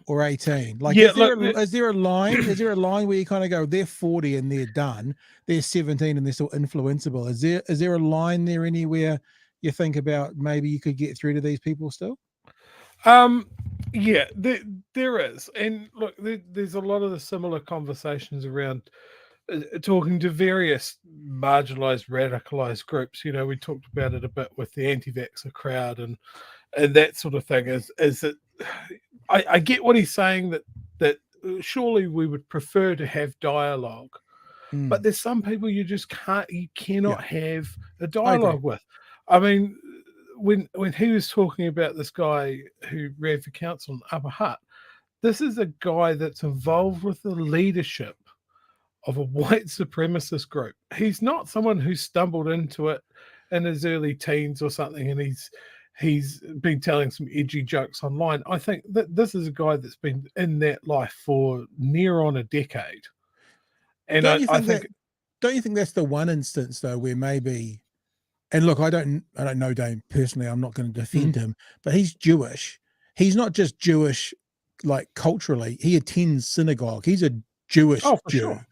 A: or 18? Like,
B: Yeah,
A: is there a line? Is there a line where you kind of go, they're 40 and they're done, they're 17 and they're still influenceable? Is there a line there anywhere you think about maybe you could get through to these people still?
B: Yeah, there is, and look, there's a lot of the similar conversations around talking to various marginalized, radicalized groups. You know, we talked about it a bit with the anti-vaxxer crowd and that sort of thing. Is that I get what he's saying, that surely we would prefer to have dialogue, but there's some people you cannot have a dialogue with. I mean, when he was talking about this guy who ran for council in Upper Hutt, this is a guy that's involved with the leadership of a white supremacist group. He's not someone who stumbled into it in his early teens or something, and he's been telling some edgy jokes online. I think that this is a guy that's been in that life for near on a decade. And
A: don't you think that's the one instance though where maybe, and look, I don't know Dane personally, I'm not going to defend him, but he's Jewish. He's not just Jewish like culturally, he attends synagogue. He's a Jewish Jew.
B: Sure.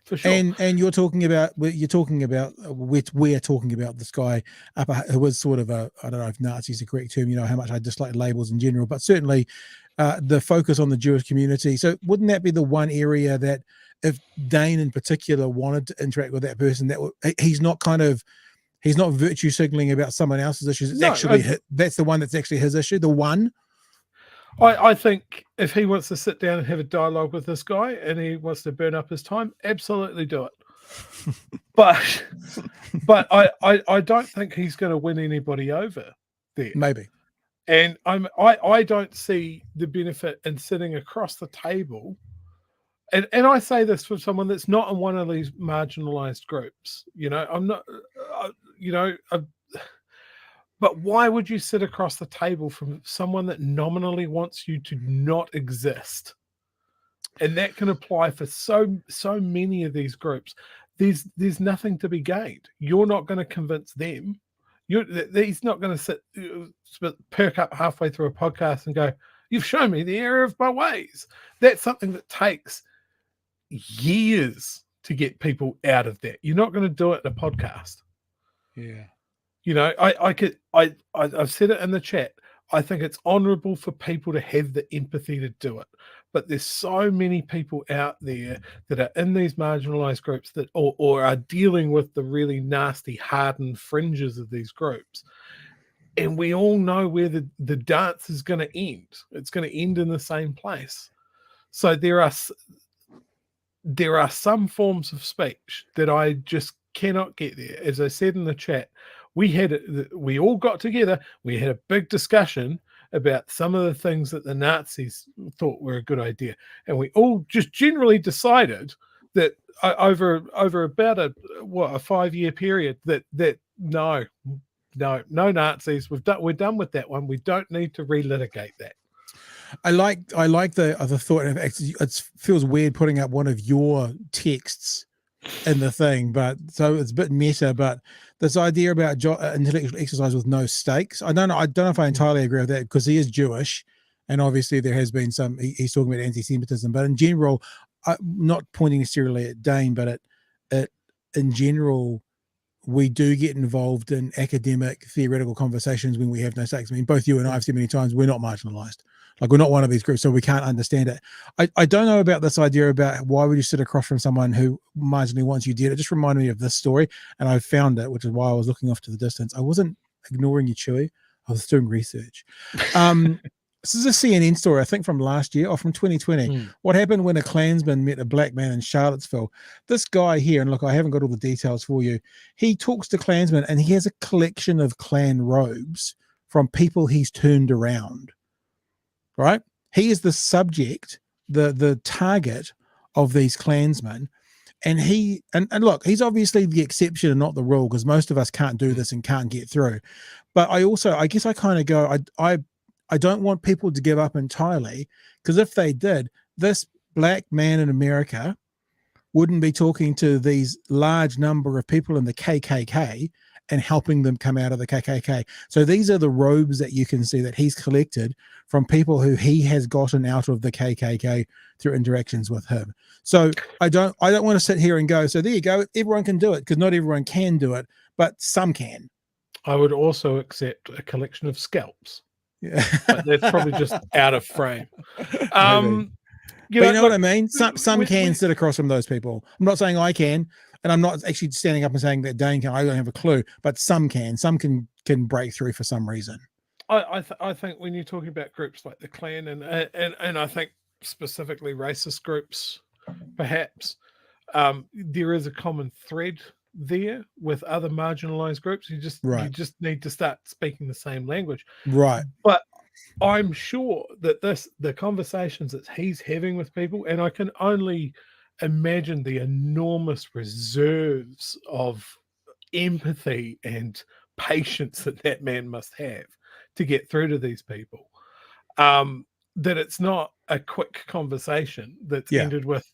B: For sure.
A: And we're talking about this guy who was sort of I don't know if Nazi is the correct term, you know how much I dislike labels in general, but certainly the focus on the Jewish community. So wouldn't that be the one area that if Dane in particular wanted to interact with that person, he's not virtue signaling about someone else's issues. It's that's the one that's actually his issue, the one.
B: I think if he wants to sit down and have a dialogue with this guy and he wants to burn up his time, absolutely do it. but I don't think he's going to win anybody over there.
A: Maybe.
B: And I don't see the benefit in sitting across the table. And I say this from someone that's not in one of these marginalized groups. You know, I'm not, but why would you sit across the table from someone that nominally wants you to not exist? And that can apply for so many of these groups. There's nothing to be gained. You're not going to convince them. He's not going to perk up halfway through a podcast and go, "You've shown me the error of my ways." That's something that takes years to get people out of that. You're not going to do it in a podcast.
A: Yeah.
B: You know, I've said it in the chat. I think it's honorable for people to have the empathy to do it. But there's so many people out there that are in these marginalized groups that or are dealing with the really nasty, hardened fringes of these groups. And we all know where the dance is going to end. It's going to end in the same place. So there are some forms of speech that I just cannot get there. As I said in the chat, we all got together, we had a big discussion about some of the things that the Nazis thought were a good idea, and we all just generally decided that over about a 5-year period that no Nazis, we're done with that one. We don't need to relitigate that.
A: I like the thought. It feels weird putting up one of your texts in the thing, but so it's a bit meta. But this idea about intellectual exercise with no stakes, I don't know if I entirely agree with that, because he is Jewish, and obviously there has been some. He's talking about anti-Semitism, but in general, not pointing necessarily at Dane, but in general, we do get involved in academic theoretical conversations when we have no stakes. I mean, both you and I have said many times, we're not marginalized. Like, we're not one of these groups, so we can't understand it. I don't know about this idea about why would you sit across from someone who marginally wants you dead. It just reminded me of this story, and I found it, which is why I was looking off to the distance. I wasn't ignoring you, Chewy. I was doing research. This is a CNN story, I think from last year or from 2020. What happened when a Klansman met a black man in Charlottesville? This guy here, and look, I haven't got all the details for you. He talks to Klansmen, and he has a collection of Klan robes from people he's turned around. Right? He is the subject, the target of these Klansmen. And and look, he's obviously the exception and not the rule, because most of us can't do this and can't get through. But I guess I kind of go, I don't want people to give up entirely, because if they did, this black man in America wouldn't be talking to these large number of people in the KKK and helping them come out of the KKK. So these are the robes that you can see that he's collected from people who he has gotten out of the KKK through interactions with him. So I don't want to sit here and go, so there you go, everyone can do it, because not everyone can do it, but some can.
B: I would also accept a collection of scalps.
A: Yeah.
B: But that's probably just out of frame.
A: Maybe.
B: You
A: But
B: know,
A: you know
B: look,
A: what I mean? Some
B: we-
A: can
B: we-
A: sit across from those people. I'm not saying I can, and I'm not actually standing up and saying that Dane can. I don't have a clue, but some can. Some can break through for some reason.
B: I think when you're talking about groups like the Klan and I think specifically racist groups, perhaps there is a common thread there with other marginalized groups. You just need to start speaking the same language.
A: Right.
B: But I'm sure that the conversations that he's having with people, and I can only imagine the enormous reserves of empathy and patience that man must have to get through to these people, that it's not a quick conversation that's ended with,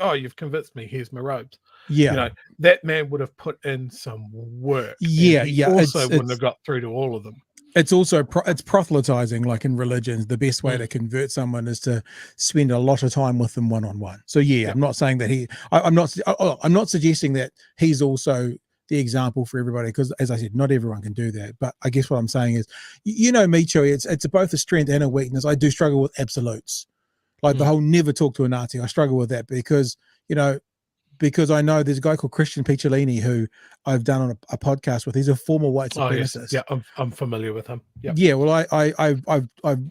B: oh, you've convinced me, here's my robes.
A: Yeah.
B: That man would have put in some work.
A: Yeah,
B: and he
A: yeah.
B: also wouldn't have got through to all of them.
A: It's also it's proselytizing, like in religions. The best way to convert someone is to spend a lot of time with them one-on-one. So I'm not saying that I'm not suggesting that he's also the example for everybody, because as I said, not everyone can do that. But I guess what I'm saying is, me, Chewy, it's both a strength and a weakness. I do struggle with absolutes, like the whole never talk to a Nazi. I struggle with that because I know there's a guy called Christian Picciolini who I've done on a podcast with. He's a former white supremacist.
B: Yeah, I'm familiar with him. Yep.
A: Yeah, well,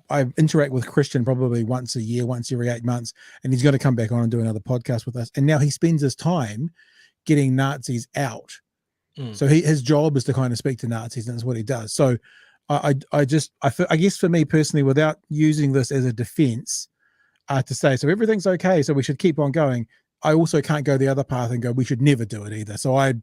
A: I interact with Christian probably once a year, once every 8 months, and he's going to come back on and do another podcast with us. And now he spends his time getting Nazis out. So his job is to kind of speak to Nazis, and that's what he does. So I guess for me personally, without using this as a defense, to say, so everything's okay, so we should keep on going, I also can't go the other path and go, we should never do it either. So I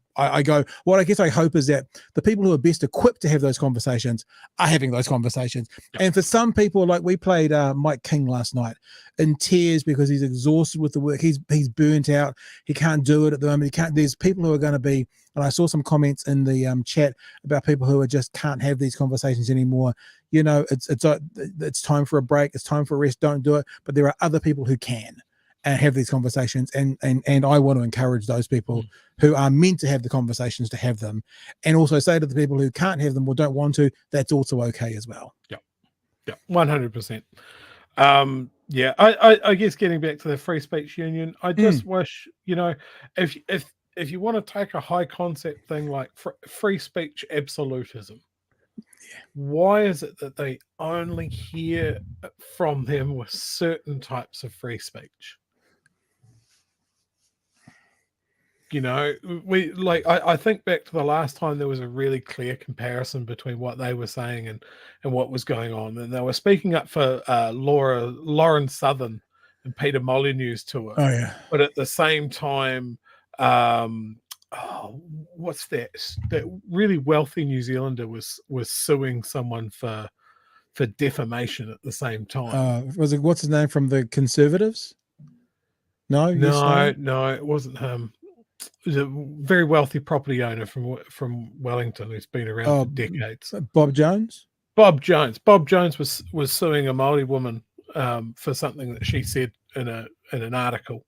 A: go, what I guess I hope is that the people who are best equipped to have those conversations are having those conversations. Yep. And for some people, like we played Mike King last night in tears because he's exhausted with the work. He's burnt out. He can't do it at the moment. There's people who are going to be, and I saw some comments in the chat about people who just can't have these conversations anymore. It's time for a break. It's time for a rest. Don't do it. But there are other people who can and have these conversations, and I want to encourage those people who are meant to have the conversations to have them, and also say to the people who can't have them or don't want to, that's also okay as well.
B: Yeah, 100%. I guess getting back to the free speech union, I just wish, if you want to take a high concept thing like free speech absolutism, why is it that they only hear from them with certain types of free speech? I think back to the last time there was a really clear comparison between what they were saying and what was going on. And they were speaking up for Lauren Southern and Peter Molyneux's tour.
A: Oh, yeah.
B: But at the same time, what's that? That really wealthy New Zealander was suing someone for defamation at the same time.
A: What's his name from the Conservatives? No,
B: it wasn't him. It was a very wealthy property owner from Wellington who's been around for decades.
A: Bob Jones.
B: Bob Jones was suing a Maori woman for something that she said in an article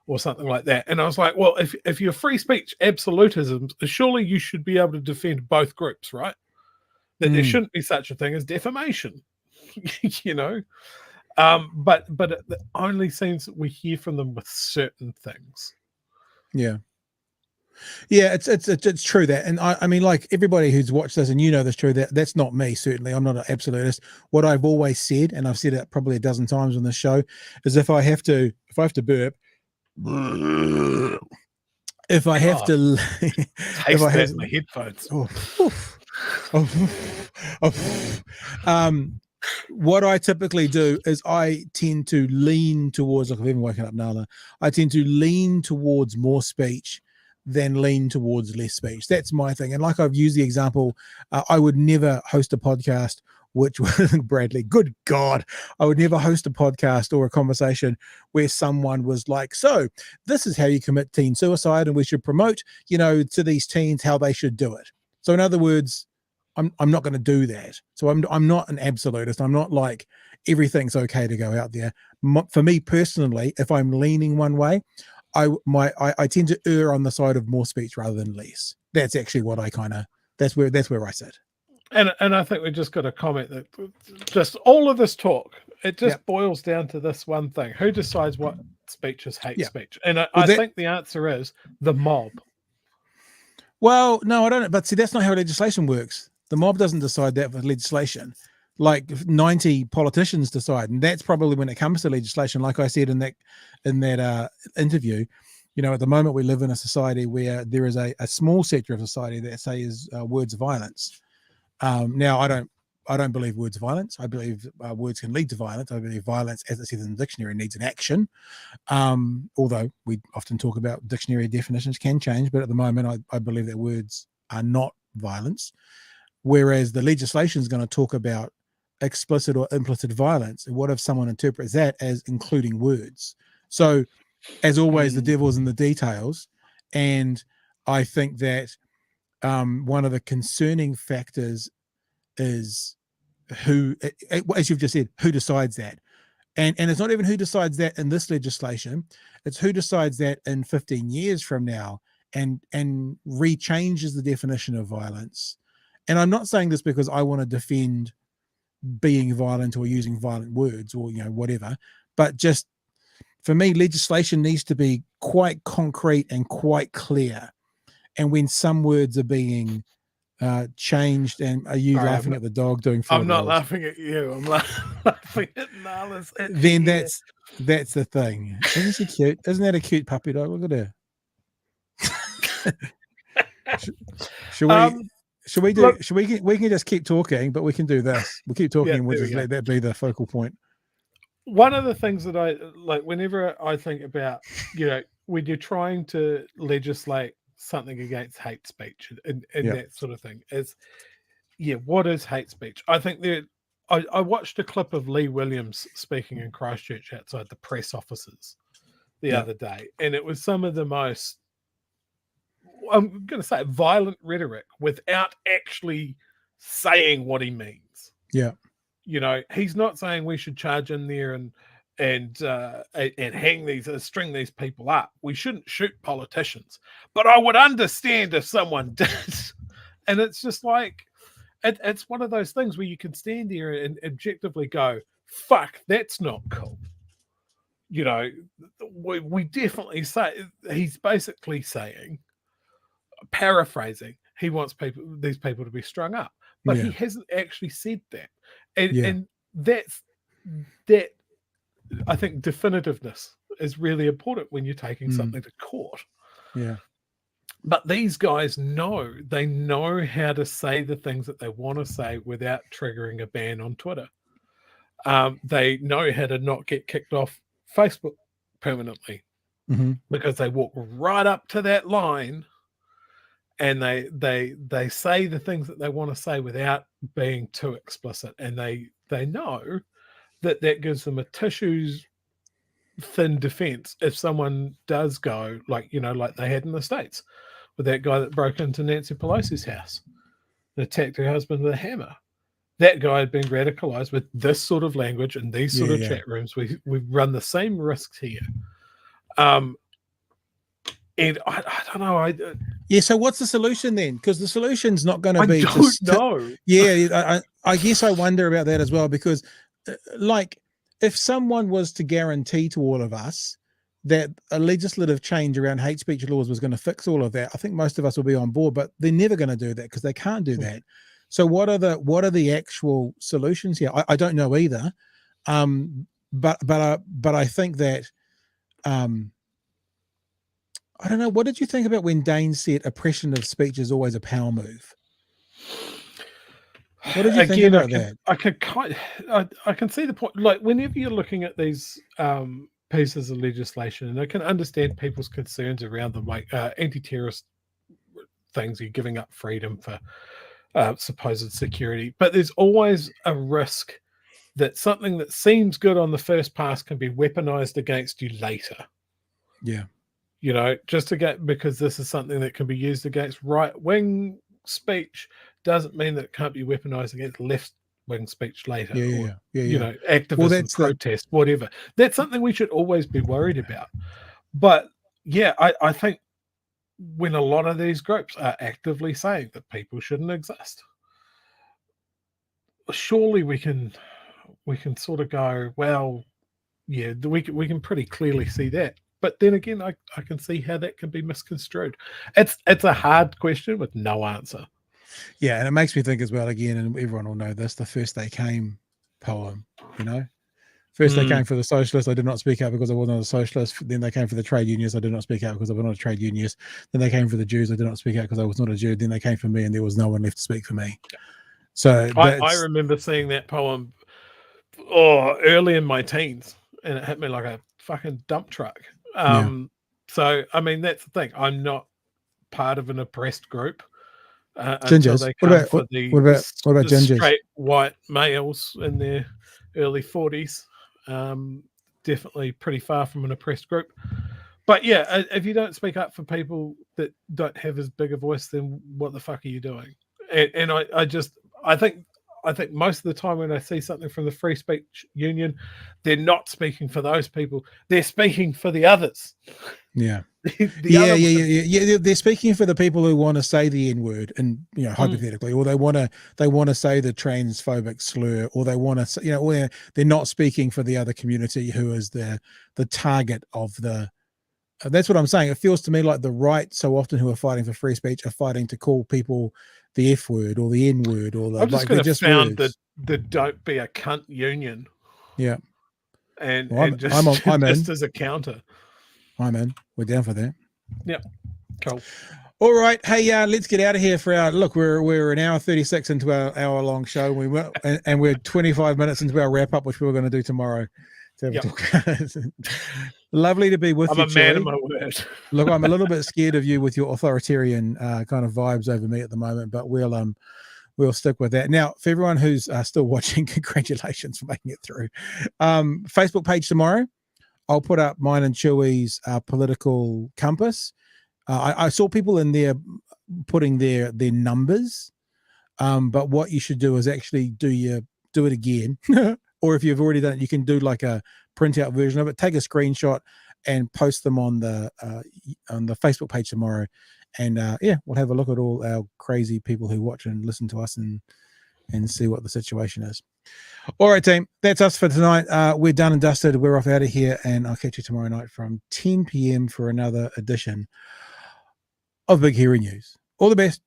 B: or something like that. And I was like, well, if you're free speech absolutism, surely you should be able to defend both groups, right? That there shouldn't be such a thing as defamation, But it only seems that we hear from them with certain things.
A: Yeah, it's true that, and I mean, like everybody who's watched this, and this true, that's not me. Certainly, I'm not an absolutist. What I've always said, and I've said it probably a dozen times on this show, is if I have to burp, if I have to,
B: if I have my headphones.
A: What I typically do is I tend to lean towards, like I've even woken up now, I tend to lean towards more speech than lean towards less speech. That's my thing. And like I've used the example, I would never host a podcast which was Bradley. Good God, I would never host a podcast or a conversation where someone was like, so this is how you commit teen suicide, and we should promote, to these teens how they should do it. So in other words, I'm not going to do that. So I'm not an absolutist. I'm not like everything's okay to go out there. For me personally, if I'm leaning one way, I tend to err on the side of more speech rather than less. That's actually what that's where I sit.
B: And I think we just got a comment that just all of this talk, it just
A: Yep.
B: boils down to this one thing: who decides what speech is hate
A: Yeah.
B: speech? And I
A: Well,
B: think the answer is the mob.
A: Well, no, I don't. But see, that's not how legislation works. The mob doesn't decide that with legislation. Like 90 politicians decide, and that's probably when it comes to legislation. Like I said in that interview, at the moment we live in a society where there is a small sector of society that says words of violence. Now, I don't believe words of violence. I believe words can lead to violence. I believe violence, as it says in the dictionary, needs an action. Although we often talk about dictionary definitions can change, but at the moment I believe that words are not violence. Whereas the legislation is going to talk about explicit or implicit violence. And what if someone interprets that as including words? So as always, the devil's in the details. And I think that one of the concerning factors is who, as you've just said, who decides that. And it's not even who decides that in this legislation. It's who decides that in 15 years from now and rechanges the definition of violence. And I'm not saying this because I want to defend being violent or using violent words or, whatever, but just for me, legislation needs to be quite concrete and quite clear. And when some words are being changed, and are you laughing at the dog doing four
B: I'm not
A: drills?
B: laughing at you. I'm laughing at Nala's.
A: Then that's the thing. Isn't she cute? Isn't that a cute puppy dog? Look at her. Should we do?
B: Look,
A: we can just keep talking, but we can do this. We'll keep talking,
B: Yeah,
A: and we'll
B: there
A: just
B: we
A: let that be the focal point.
B: one of the things that I like whenever I think about, when you're trying to legislate something against hate speech and that sort of thing is, what is hate speech? I think I watched a clip of Lee Williams speaking in Christchurch outside the press offices the other day, and it was some of the most, I'm going to say, violent rhetoric without actually saying what he means.
A: Yeah.
B: He's not saying we should charge in there and hang string these people up. We shouldn't shoot politicians, but I would understand if someone did. And it's just like, it's one of those things where you can stand there and objectively go, fuck, that's not cool. We definitely say, he's basically saying, paraphrasing, he wants these people to be strung up, but he hasn't actually said that. And that's that. I think definitiveness is really important when you're taking something to court.
A: Yeah.
B: But these guys know how to say the things that they want to say without triggering a ban on Twitter. They know how to not get kicked off Facebook permanently because they walk right up to that line and they say the things that they want to say without being too explicit. And they know that gives them a tissues thin defense if someone does go like they had in the States with that guy that broke into Nancy Pelosi's house and attacked her husband with a hammer. That guy had been radicalized with this sort of language and these sort of chat rooms. We run the same risks here. And I don't know.
A: So what's the solution then? Because the solution's not going to
B: I
A: be
B: don't know.
A: I guess I wonder about that as well, because like if someone was to guarantee to all of us that a legislative change around hate speech laws was going to fix all of that, I think most of us will be on board, but they're never going to do that because they can't do that. So what are the actual solutions here? I don't know either. But I think that I don't know. What did you think about when Dane said oppression of speech is always a power move? What did you think about that?
B: I can see the point. Like whenever you're looking at these pieces of legislation, and I can understand people's concerns around them, like anti-terrorist things, you're giving up freedom for supposed security. But there's always a risk that something that seems good on the first pass can be weaponized against you later.
A: Yeah.
B: You know, just to get, because this is something that can be used against right-wing speech doesn't mean that it can't be weaponized against left-wing speech later.
A: Yeah.
B: You know, activism, protest, whatever. That's something we should always be worried about. But yeah, I think when a lot of these groups are actively saying that people shouldn't exist, surely we can sort of go, well, yeah, we can pretty clearly see that. But then again, I can see how that can be misconstrued. It's a hard question with no answer.
A: Yeah, and it makes me think as well, again, and everyone will know this, the First They Came poem, you know? First they came for the socialists, I did not speak out because I wasn't a socialist. Then they came for the trade unions, I did not speak out because I was not a trade unionist. Then they came for the Jews, I did not speak out because I was not a Jew. Then they came for me and there was no one left to speak for me. So
B: I remember seeing that poem early in my teens, and it hit me like a fucking dump truck. So, I mean, that's the thing. I'm not part of an oppressed group until they come for the
A: what about gingers?
B: Straight white males in their early 40s. Definitely pretty far from an oppressed group. But yeah, if you don't speak up for people that don't have as big a voice, then what the fuck are you doing? And I think most of the time when I see something from the Free Speech Union, they're not speaking for those people. They're speaking for the others.
A: Yeah. Yeah. They're speaking for the people who want to say the N-word, and hypothetically, or they want to say the transphobic slur, or they want to, or they're not speaking for the other community who is the target of the. That's what I'm saying. It feels to me like the right, so often who are fighting for free speech, are fighting to call people the F word or the N word or the.
B: I'm just going to found the Don't Be a Cunt Union.
A: Yeah,
B: and
A: I'm
B: just
A: in.
B: as a counter.
A: I'm in. We're down for that.
B: Yeah, cool.
A: All right, hey, let's get out of here for our look. We're an hour 36 into our hour-long show. And we're 25 minutes into our wrap-up, which we were going to do tomorrow. Lovely to be with you.
B: I'm a man of my word.
A: Look, I'm a little bit scared of you with your authoritarian kind of vibes over me at the moment, but we'll stick with that. Now, for everyone who's still watching, congratulations for making it through. Facebook page tomorrow, I'll put up mine and Chewy's political compass. I saw people in there putting their numbers, but what you should do is actually do it again. Or if you've already done it, you can do like a printout version of it. Take a screenshot and post them on the Facebook page tomorrow. And we'll have a look at all our crazy people who watch and listen to us and see what the situation is. All right, team, that's us for tonight. We're done and dusted. We're off out of here, and I'll catch you tomorrow night from 10 p.m. for another edition of Big Hero News. All the best.